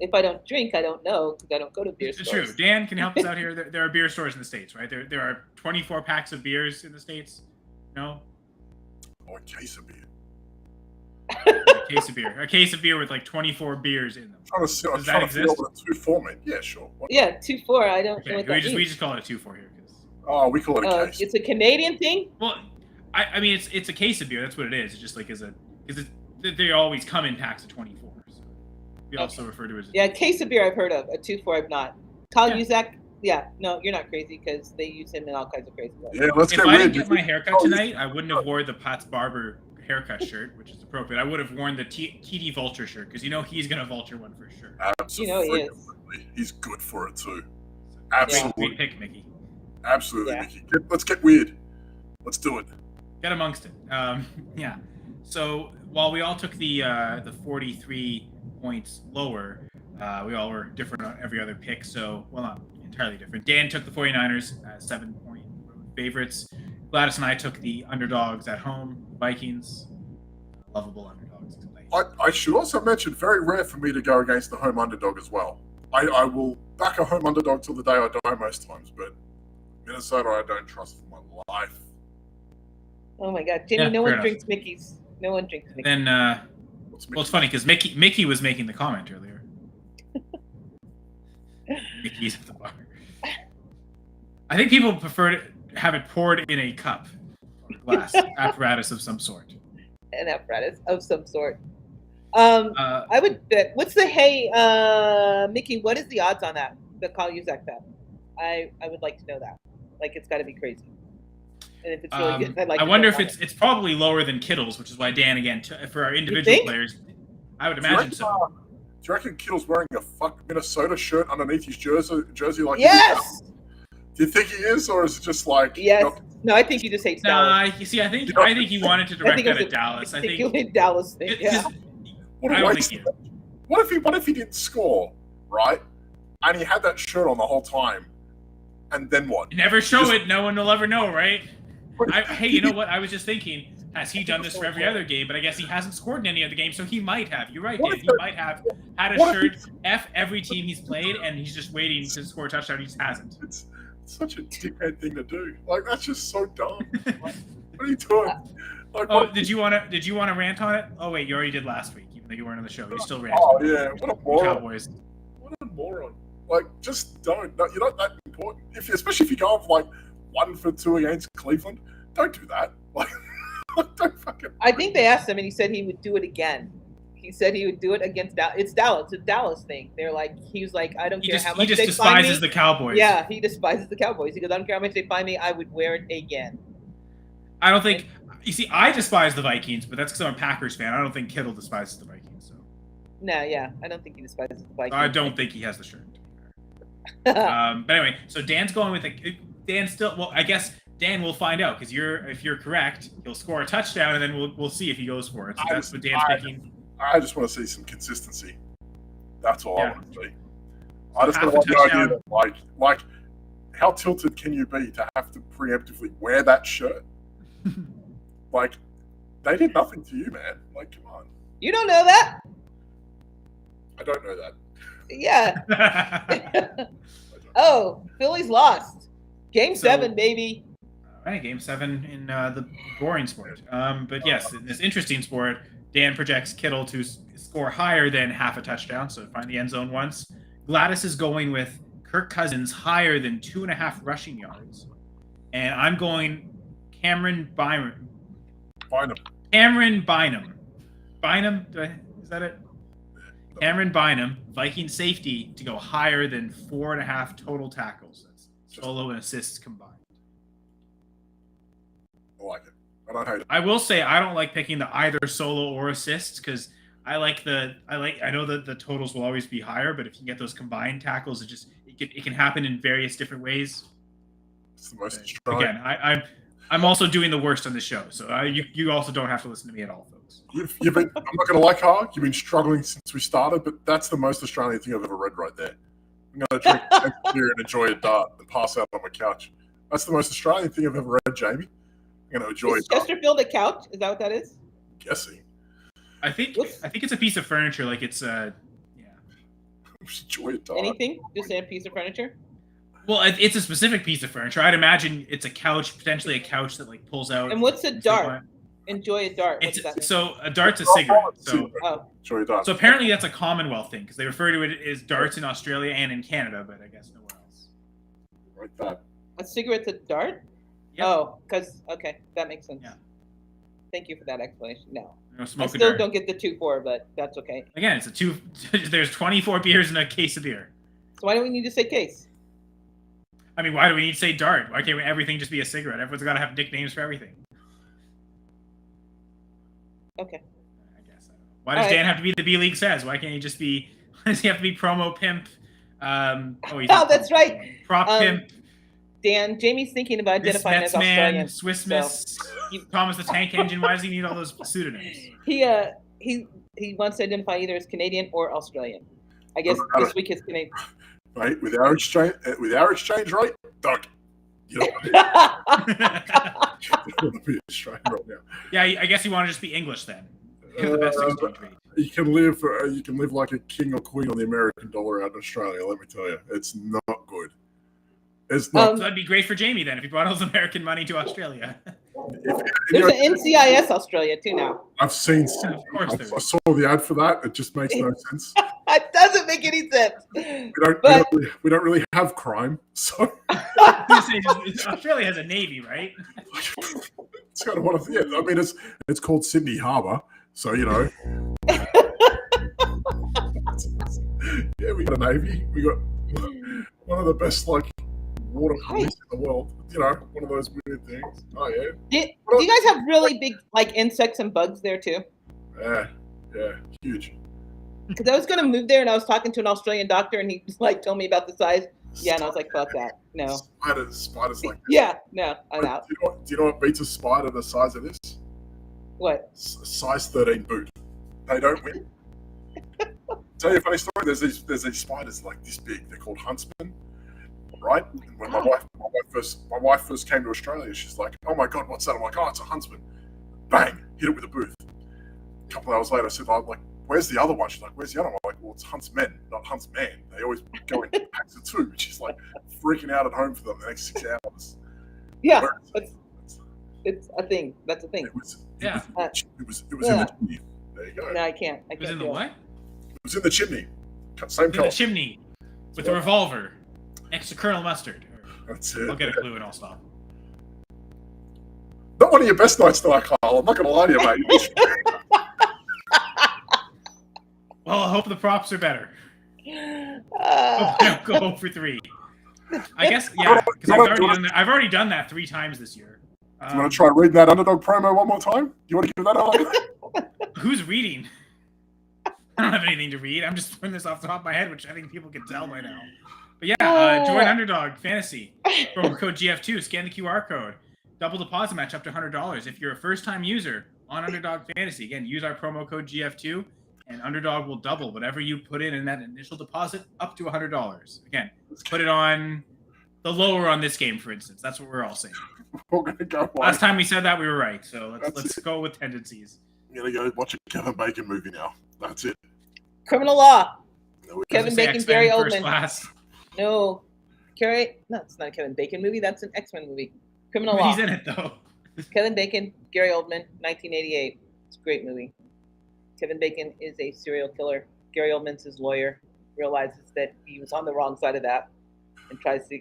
If I don't drink, I don't know because I don't go to beer stores. It's true. Dan, can you help us out here? There are beer stores in the States, right? There are 24 packs of beers in the States. No. Or a case of beer. A case of beer with like 24 beers in them. Does that exist? What a 2-4 mean? Yeah, sure. Yeah, 2-4. I don't know what that means. We just call it a 2-4 here. Oh, we call it a case. It's a Canadian thing. Well, I mean, it's a case of beer. That's what it is. It's just like they always come in packs of 24. So we also refer to it as a case of beer. I've heard of a 2-4. I've not. Kyle Uzak. Yeah, no, you're not crazy because they use him in all kinds of crazy ways. Yeah, let's get weird. If I didn't get my haircut tonight, I wouldn't have wore the Pat's Barber haircut shirt, which is appropriate. I would have worn the TD Vulture shirt because he's gonna vulture one for sure. Absolutely, he is. He's good for it too. Absolutely, great pick, Mickey. Absolutely, Mickey. Let's get weird. Let's do it. Get amongst it. Yeah. So while we all took the 43 points lower, we all were different on every other pick. So not entirely different. Dan took the 49ers as 7-point favorites. Gladys and I took the underdogs at home, Vikings, lovable underdogs tonight. I should also mention, very rare for me to go against the home underdog as well. I will back a home underdog till the day I die most times, but Minnesota I don't trust for my life. Oh my God, Jimmy! No one drinks Mickey's. No one drinks Mickey's. Then, it's funny because Mickey was making the comment earlier. Mickey's at the bar. I think people prefer to have it poured in a cup or glass apparatus of some sort. An apparatus of some sort. I would bet. What's the Mickey? What is the odds on that? The Kyle Uzak bet. I would like to know that. Like, it's got to be crazy. And if it's really good, I'd like. I wonder if it's probably lower than Kittle's, which is why Dan for our individual players, I would imagine so. Do you reckon Kittle's wearing a Minnesota shirt underneath his jersey like? Yes. Do you think he is, or is it just like? Yes. No, I think he just hates Dallas. Nah, you see, I think he wanted to direct that at Dallas. I think he Dallas thing. Yeah. What if he didn't score, right? And he had that shirt on the whole time, and then what? You never show it. No one will ever know, right? Hey, you know what? I was just thinking, has he done this for every other game? But I guess he hasn't scored in any other game, so he might have. You're right, Dan. He might have had a shirt F every team he's played, and he's just waiting to score a touchdown. He just hasn't. It's such a dickhead thing to do. Like, that's just so dumb. Like, what are you doing? Like, did you want to rant on it? Oh wait, you already did last week, even though you weren't on the show. You still ranted. Oh yeah, what a moron! Cowboys. What a moron! Like, just don't. You're not that important. Especially if you go off like 1-for-2 against Cleveland, don't do that. Like, don't fucking. I think they asked him, and he said he would do it again. He said he would do it against Dallas. It's Dallas. It's a Dallas thing. They're like, he was like, I don't care how much they fine me. He just despises the Cowboys. Yeah, he despises the Cowboys. He goes, I don't care how much they fine me. I would wear it again. I don't think. You see, I despise the Vikings, but that's because I'm a Packers fan. I don't think Kittle despises the Vikings. So. No, yeah, I don't think he despises the Vikings. I don't think he has the shirt. But anyway, so Dan's going with Dan still. Well, I guess Dan will find out because if you're correct, he'll score a touchdown, and then we'll see if he goes for it. So that's what Dan's picking. I just want to see some consistency. That's all I want to see. So I just half don't a like the idea touchdown. that, like, how tilted can you be to have to preemptively wear that shirt? Like, they did nothing to you, man. Like, come on. You don't know that? I don't know that. Yeah. Oh, Phillies lost. Game 7, baby. All right, Game 7 in the boring sport. But yes, in this interesting sport, Dan projects Kittle to score higher than half a touchdown, so find the end zone once. Gladys is going with Kirk Cousins higher than 2.5 rushing yards. And I'm going Cameron Bynum. Cameron Bynum. Bynum? Is that it? Cameron Bynum, Viking safety, to go higher than 4.5 total tackles. That's solo and assists combined. I like it. I don't hate it. I will say I don't like picking the either solo or assists because I know that the totals will always be higher, but if you get those combined tackles, it can happen in various different ways. It's the most Again, I'm also doing the worst on the show, so you also don't have to listen to me at all, folks. You've been, I'm not going to lie, Carl. You've been struggling since we started, but that's the most Australian thing I've ever read right there. I'm going to drink a beer and enjoy a dart and pass out on my couch. That's the most Australian thing I've ever read, Jamie. I'm going to enjoy Is a dart. Chesterfield a couch? Is that what that is? I'm guessing. I think it's a piece of furniture, like it's Enjoy a dart. Anything? Just a piece of furniture? Well, it's a specific piece of furniture. I'd imagine it's a couch, potentially a couch that like pulls out. And what's a dart? Enjoy a dart. What does that mean? So a dart's a cigarette. So Enjoy a dart. So apparently that's a Commonwealth thing because they refer to it as darts in Australia and in Canada, but I guess nowhere else. Like that. A cigarette's a dart? Yep. Oh, okay, that makes sense. Yeah. Thank you for that explanation. No, No I smoke a still dart. don't get the 2-4, but that's okay. Again, it's a two. There's 24 beers in a case of beer. So why do we need to say case? I mean, why do we need to say dart? Why can't everything just be a cigarette? Everyone's got to have nicknames for everything. Okay. I guess. Why does Dan have to be the B League says? Why can't he just be? Why does he have to be promo pimp? That's right. Prop pimp. Dan, Jamie's thinking about identifying as Australian. Man, Swiss Miss, Thomas the Tank Engine. Why does he need all those pseudonyms? He wants to identify either as Canadian or Australian. I guess this week is Canadian. Right, with our exchange rate, don't. You don't want to be Australian right now. Yeah, I guess you want to just be English then. You have the best exchange rate. You can live like a king or queen on the American dollar out in Australia. Let me tell you, it's not good. It's not. So that'd be great for Jamie then if he brought all his American money to Australia. There's an NCIS Australia too now. I've seen. Of course there I is. saw the ad for that. It just makes no sense. It doesn't make any sense. We don't really have crime, so Australia has a navy, right? it's kind of one of the. Yeah, I mean, it's called Sydney Harbour, so you know. Yeah, we got a navy. We got one of the best water police in the world. You know, one of those weird things. Oh yeah. Do you guys have really big insects and bugs there too? Yeah, huge. Because I was going to move there, and I was talking to an Australian doctor, and he told me about the size. Yeah, and I was like, "Fuck that, no." Spiders like this. Yeah, no, I'm out. Do you know what beats a spider the size of this? What? Size 13 boot. They don't win. Tell you a funny story. There's these spiders like this big. They're called huntsmen, right? And when my wife first came to Australia, she's like, "Oh my god, what's that?" I'm like, "Oh, it's a huntsman." Bang! Hit it with a booth. A couple of hours later, I said, "I'm like, where's the other one?" She's like, "Where's the other one?" I'm like, "Well, it's huntsmen, not huntsman. They always go in packs of 2." She's like freaking out at home for them the next 6 hours. Yeah, it's a thing. That's a thing. It was Yeah. in the chimney. There you go. No, I can't. It was in the what? It was in the chimney. Same In color. the chimney with the revolver next to Colonel Mustard. That's it. I'll get a clue and I'll stop. Not one of your best nights tonight, Carl. I'm not going to lie to you, mate. Well, I hope the props are better. Uh, Don't go 0 for 3. I guess, yeah, because I've already done that 3 times this year. Do you want to try reading that Underdog promo one more time? Do you want to give that out? Who's reading? I don't have anything to read. I'm just throwing this off the top of my head, which I think people can tell by now. But yeah, join Underdog Fantasy. Promo code GF2. Scan the QR code. double deposit match up to $100. If you're a first-time user on Underdog Fantasy, again, use our promo code GF2, and Underdog will double whatever you put in that initial deposit up to $100. Again, put it on the lower on this game, for instance. That's what we're all saying. We're gonna go. Last time we said that, we were right. So let's go with tendencies. I'm gonna go watch a Kevin Bacon movie now. That's it. Criminal Law. No, Kevin Bacon, X-Men Gary First Oldman. Class. No, no, it's not a Kevin Bacon movie. That's an X-Men movie. Criminal But Law. he's in it though. Kevin Bacon, Gary Oldman, 1988. It's a great movie. Kevin Bacon is a serial killer. Gary Oldman's his lawyer. Realizes that he was on the wrong side of that and tries to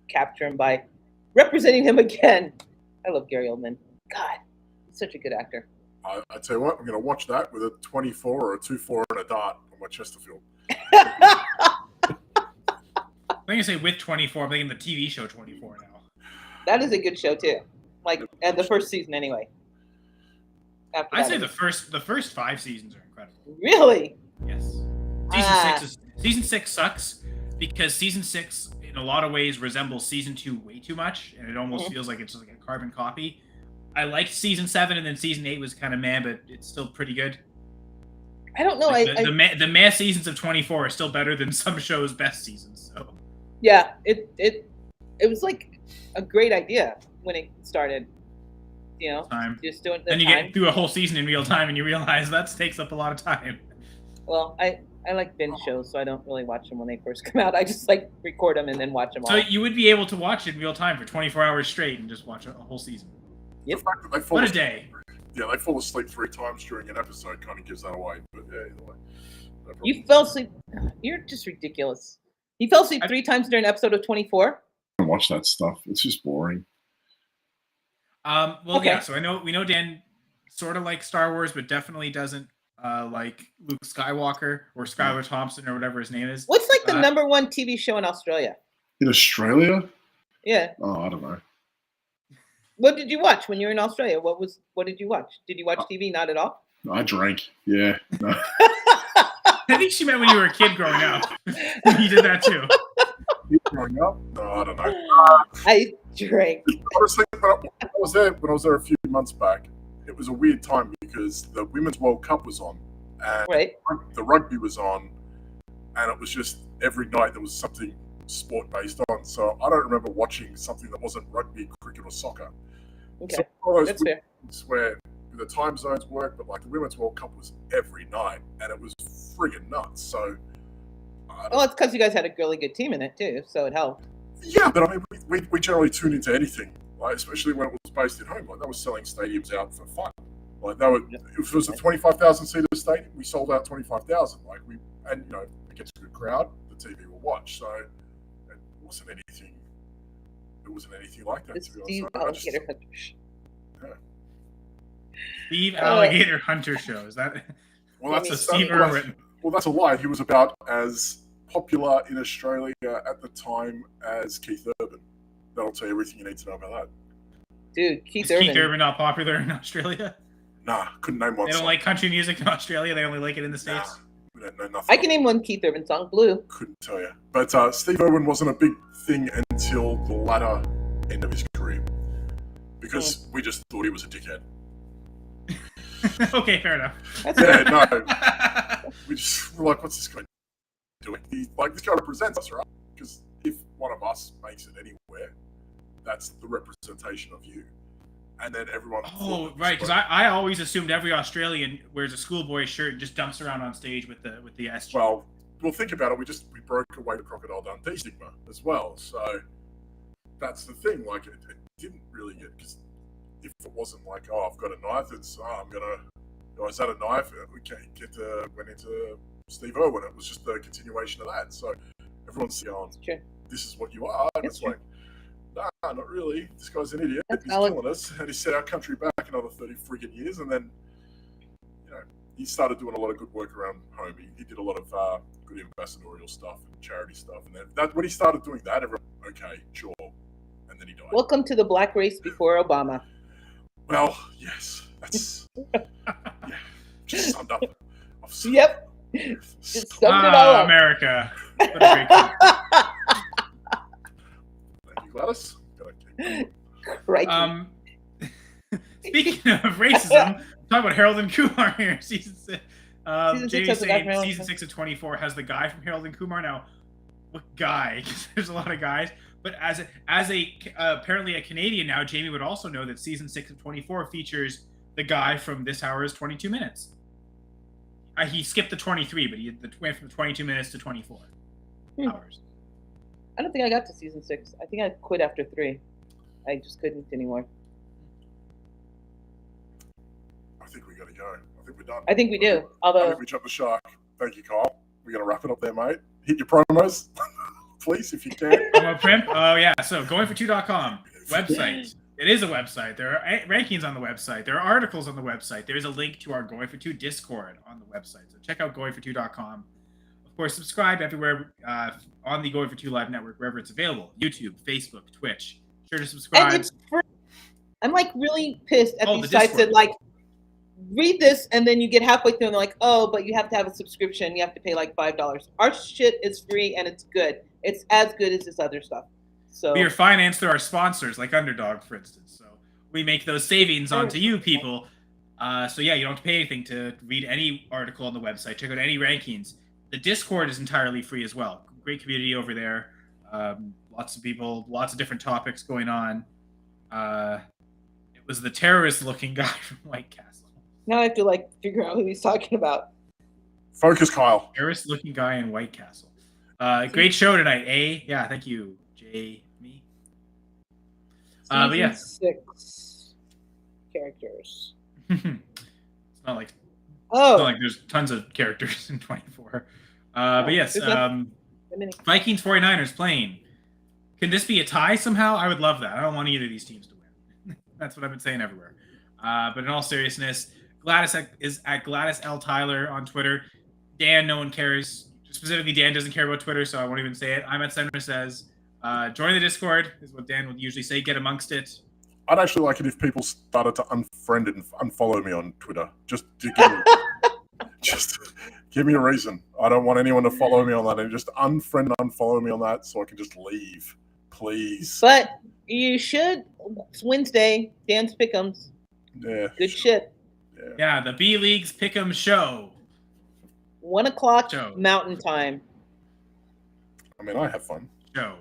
capture him by representing him again. I love Gary Oldman. God, he's such a good actor. I tell you what, I'm gonna watch that with a 24 or a 2-4 and a dart on my Chesterfield. I'm gonna say with 24. I'm thinking the TV show 24 now. That is a good show too. Like at the first season, anyway. After I'd that, say it the first 5 seasons are incredible. really. Yes. Ah. Season 6 sucks because season 6 in a lot of ways resembles season 2 way too much, and it almost feels like it's just like a carbon copy. I liked season 7, and then season 8 was kind of meh, but it's still pretty good. I don't know. Like the meh seasons of 24 are still better than some shows' best seasons. So Yeah, it was like a great idea when it started. You know, time. just doing the Then you time. get through a whole season in real time, and you realize that takes up a lot of time. Well, I like binge shows, so I don't really watch them when they first come out. I just like record them and then watch them So all. you would be able to watch it in real time for 24 hours straight and just watch a whole season. The fact that they fall What a asleep, day! yeah, they fall asleep 3 times during an episode kind of gives that away. But yeah, either way. No problem. You fell asleep. You're just ridiculous. You fell asleep 3 times during an episode of 24. I watch that stuff. It's just boring. Well, Okay. yeah. So we know Dan sort of likes Star Wars, but definitely doesn't like Luke Skywalker or Skylar Thompson or whatever his name is. What's like the Uh, number one TV show in Australia? In Australia? Yeah. Oh, I don't know. What did you watch when you were in Australia? What did you watch? Did you watch TV? Not at all. I drank. Yeah. No. I think she meant when you were a kid growing up. You did that too. Growing up? No, I don't know. I drank. Honestly, when I was there a few months back, it was a weird time because the Women's World Cup was on, and Right. the rugby was on, and it was just every night there was something sport based on. So I don't remember watching something that wasn't rugby, cricket, or soccer. Okay. So all those That's fair. weeks where the time zones work, but like the Women's World Cup was every night, and it was friggin' nuts. So. Well, it's because you guys had a really good team in it too, so it helped. Yeah, but I mean, we generally tune into anything, like especially when it was based at home. Like that was selling stadiums out for fun. Like that would, if it was a 25,000 seater stadium, we sold out 25,000. Like and you know, it gets a good crowd, the TV will watch. So it wasn't anything. It wasn't anything like that. The To be Steve honest, Alligator Hunters. Steve Alligator Hunter show. Is that? Well, That's a that's Steve well, Irwin. well, that's a lie. He was about as popular in Australia at the time as Keith Urban. That'll tell you everything you need to know about that. Dude, Keith Is Urban. Keith Urban not popular in Australia? Nah, couldn't name one. They don't song. like country music in Australia. They only like it in the Nah, States. we don't know nothing. I can name one Keith Urban song, Blue. Couldn't tell you. But Steve Irwin wasn't a big thing until the latter end of his career because we just thought he was a dickhead. Okay, fair enough. That's Yeah, no, we just were like, what's this guy doing? This guy represents us, right? Because if one of us makes it anywhere, that's the representation of you. And then everyone. Oh, right. Because I always assumed every Australian wears a schoolboy shirt and just dumps around on stage with the SG. Well, think about it. We broke away the Crocodile Dundee stigma as well. So that's the thing. Like, it didn't really get, because if it wasn't like, oh, I've got a knife, it's is that a knife? We can't went into Steve Irwin. It was just the continuation of that. So everyone's going, true. this is what you are. And That's it's like, nah, not really. This guy's an idiot. That's He's valid. killing us. And he set our country back another 30 friggin' years. And then, you know, he started doing a lot of good work around home. He did a lot of good ambassadorial stuff and charity stuff. And then when he started doing that, everyone, okay, sure. And then he died. Welcome to the black race before Obama. Well, yes. That's, yeah, just summed up. Yep. Just summed it all up. America. What a great country. Thank you, Gladys. Gotta keep going. Crikey. Speaking of racism, talk about Harold and Kumar here. Season 6. Season 6 Jamie's has the guy saying from Harold season and 6 of 24 has the guy from Harold and Kumar. Now, what guy? 'Cause there's a lot of guys. But as a apparently a Canadian now, Jamie would also know that season 6 of 24 features the guy from This Hour Is 22 Minutes. He skipped the 23, but he went from 22 minutes to 24 hours. I don't think I got to season 6. I think I quit after 3. I just couldn't anymore. I think we got to go. I think we're done. I think we do. I Although think we jumped the shark. Thank you, Kyle. We're going to wrap it up there, mate. Hit your promos, please, if you can. Promo Primp? Oh, yeah. So, goingfor2.com. Website. It is a website. There are rankings on the website. There are articles on the website. There is a link to our Going for 2 Discord on the website. So, check out goingfor2.com. Of course, subscribe everywhere on the Going for 2 Live network, wherever it's available. YouTube, Facebook, Twitch. Sure to subscribe. and it's free. I'm like really pissed at Oh, these the sites Discord. that like read this and then you get halfway through and they're like, oh, but you have to have a subscription. You have to pay like $5. Our shit is free and it's good. It's as good as this other stuff. So We are financed through our sponsors, like Underdog, for instance. So we make those savings onto you people. So yeah, you don't have to pay anything to read any article on the website. Check out any rankings. The Discord is entirely free as well. Great community over there. Lots of people, lots of different topics going on. It was the terrorist-looking guy from White Castle. now I have to like figure out who he's talking about. Focus, Kyle. Terrorist-looking guy in White Castle. Great show tonight, eh? Yeah, thank you, Jamie. But yeah. 6 characters. It's not like Oh, It's not like there's tons of characters in 24. But yes, Vikings 49ers playing. Can this be a tie somehow? I would love that. I don't want either of these teams to win. That's what I've been saying everywhere. But in all seriousness, Gladys is at Gladys L. Tyler on Twitter. Dan, no one cares. Specifically, Dan doesn't care about Twitter, so I won't even say it. I'm at Senator Says. Join the Discord, is what Dan would usually say. Get amongst it. I'd actually like it if people started to unfriend and unfollow me on Twitter. Just to give me, just give me a reason. I don't want anyone to follow me on that. And just unfriend and unfollow me on that so I can just leave, please. but you should. It's Wednesday. Dan's Pick'ems. Yeah. Good shit. Yeah, the B League's Pick'em Show. 1 o'clock Show. Mountain Time. I mean, I have fun. Show.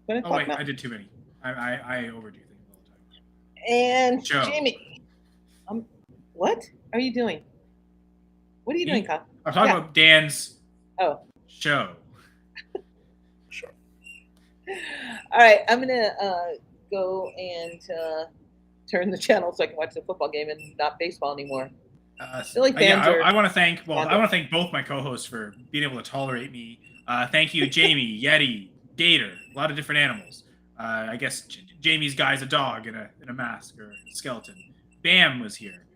1 Oh, o'clock wait, I Mountain. did too many. I overdo things all the time. And Show. Jamie. What are you doing? What are you doing, Kyle? I'm talking Yeah. about Dan's Oh. show. Sure. All right, I'm gonna go and turn the channel so I can watch the football game and not baseball anymore. Silly fans are- I want to thank both my co-hosts for being able to tolerate me. Thank you, Jamie, Yeti, Gator, a lot of different animals. I guess Jamie's guy's a dog in a mask or a skeleton. Bam was here.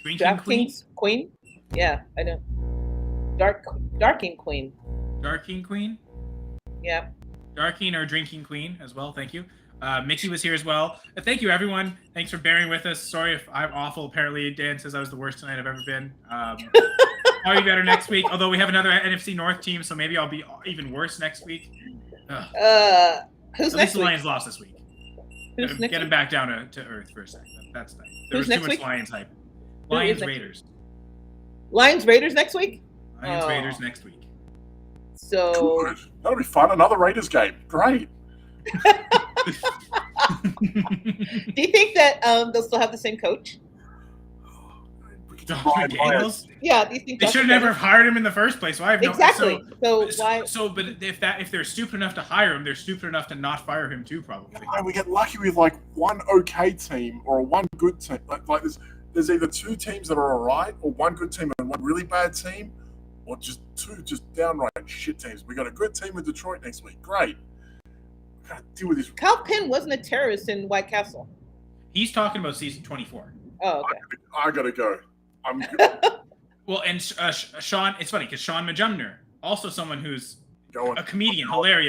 Drinking Queen, DraftKings Queen? Yeah, I know. Darking Queen. Darking Queen, Yeah. Darking or Drinking Queen as well. Thank you. Mickey was here as well. Thank you, everyone. Thanks for bearing with us. Sorry if I'm awful. Apparently, Dan says I was the worst tonight I've ever been. I'll be better next week. Although we have another NFC North team, so maybe I'll be even worse next week. Ugh. Who's At next least the week? Lions lost this week. Who's Get next them week? back down to earth for a second. That's nice. There Who's was too next much week? Lions hype. Who is Lions next Raiders. Lions Raiders next week? Lions Oh. Raiders next week. So Good. That'll be fun. Another Raiders game. Great. do you think that they'll still have the same coach? We could Josh Ryan McDaniels? Yeah, do you think They Josh should have never McDaniels- have hired him in the first place. Why have Exactly. So why But if they're stupid enough to hire him, they're stupid enough to not fire him too, probably. Myers. We get lucky with like one okay team or one good team. Like there's either two teams that are all right, or one good team and one really bad team, or just two just downright shit teams. We got a good team with Detroit next week. Great. We gotta deal with this. Kyle Penn wasn't a terrorist in White Castle? He's talking about season 24. Oh, okay. I gotta go. I'm Well, and Sean, it's funny because Sean Majumner, also someone who's going. a comedian, hilarious.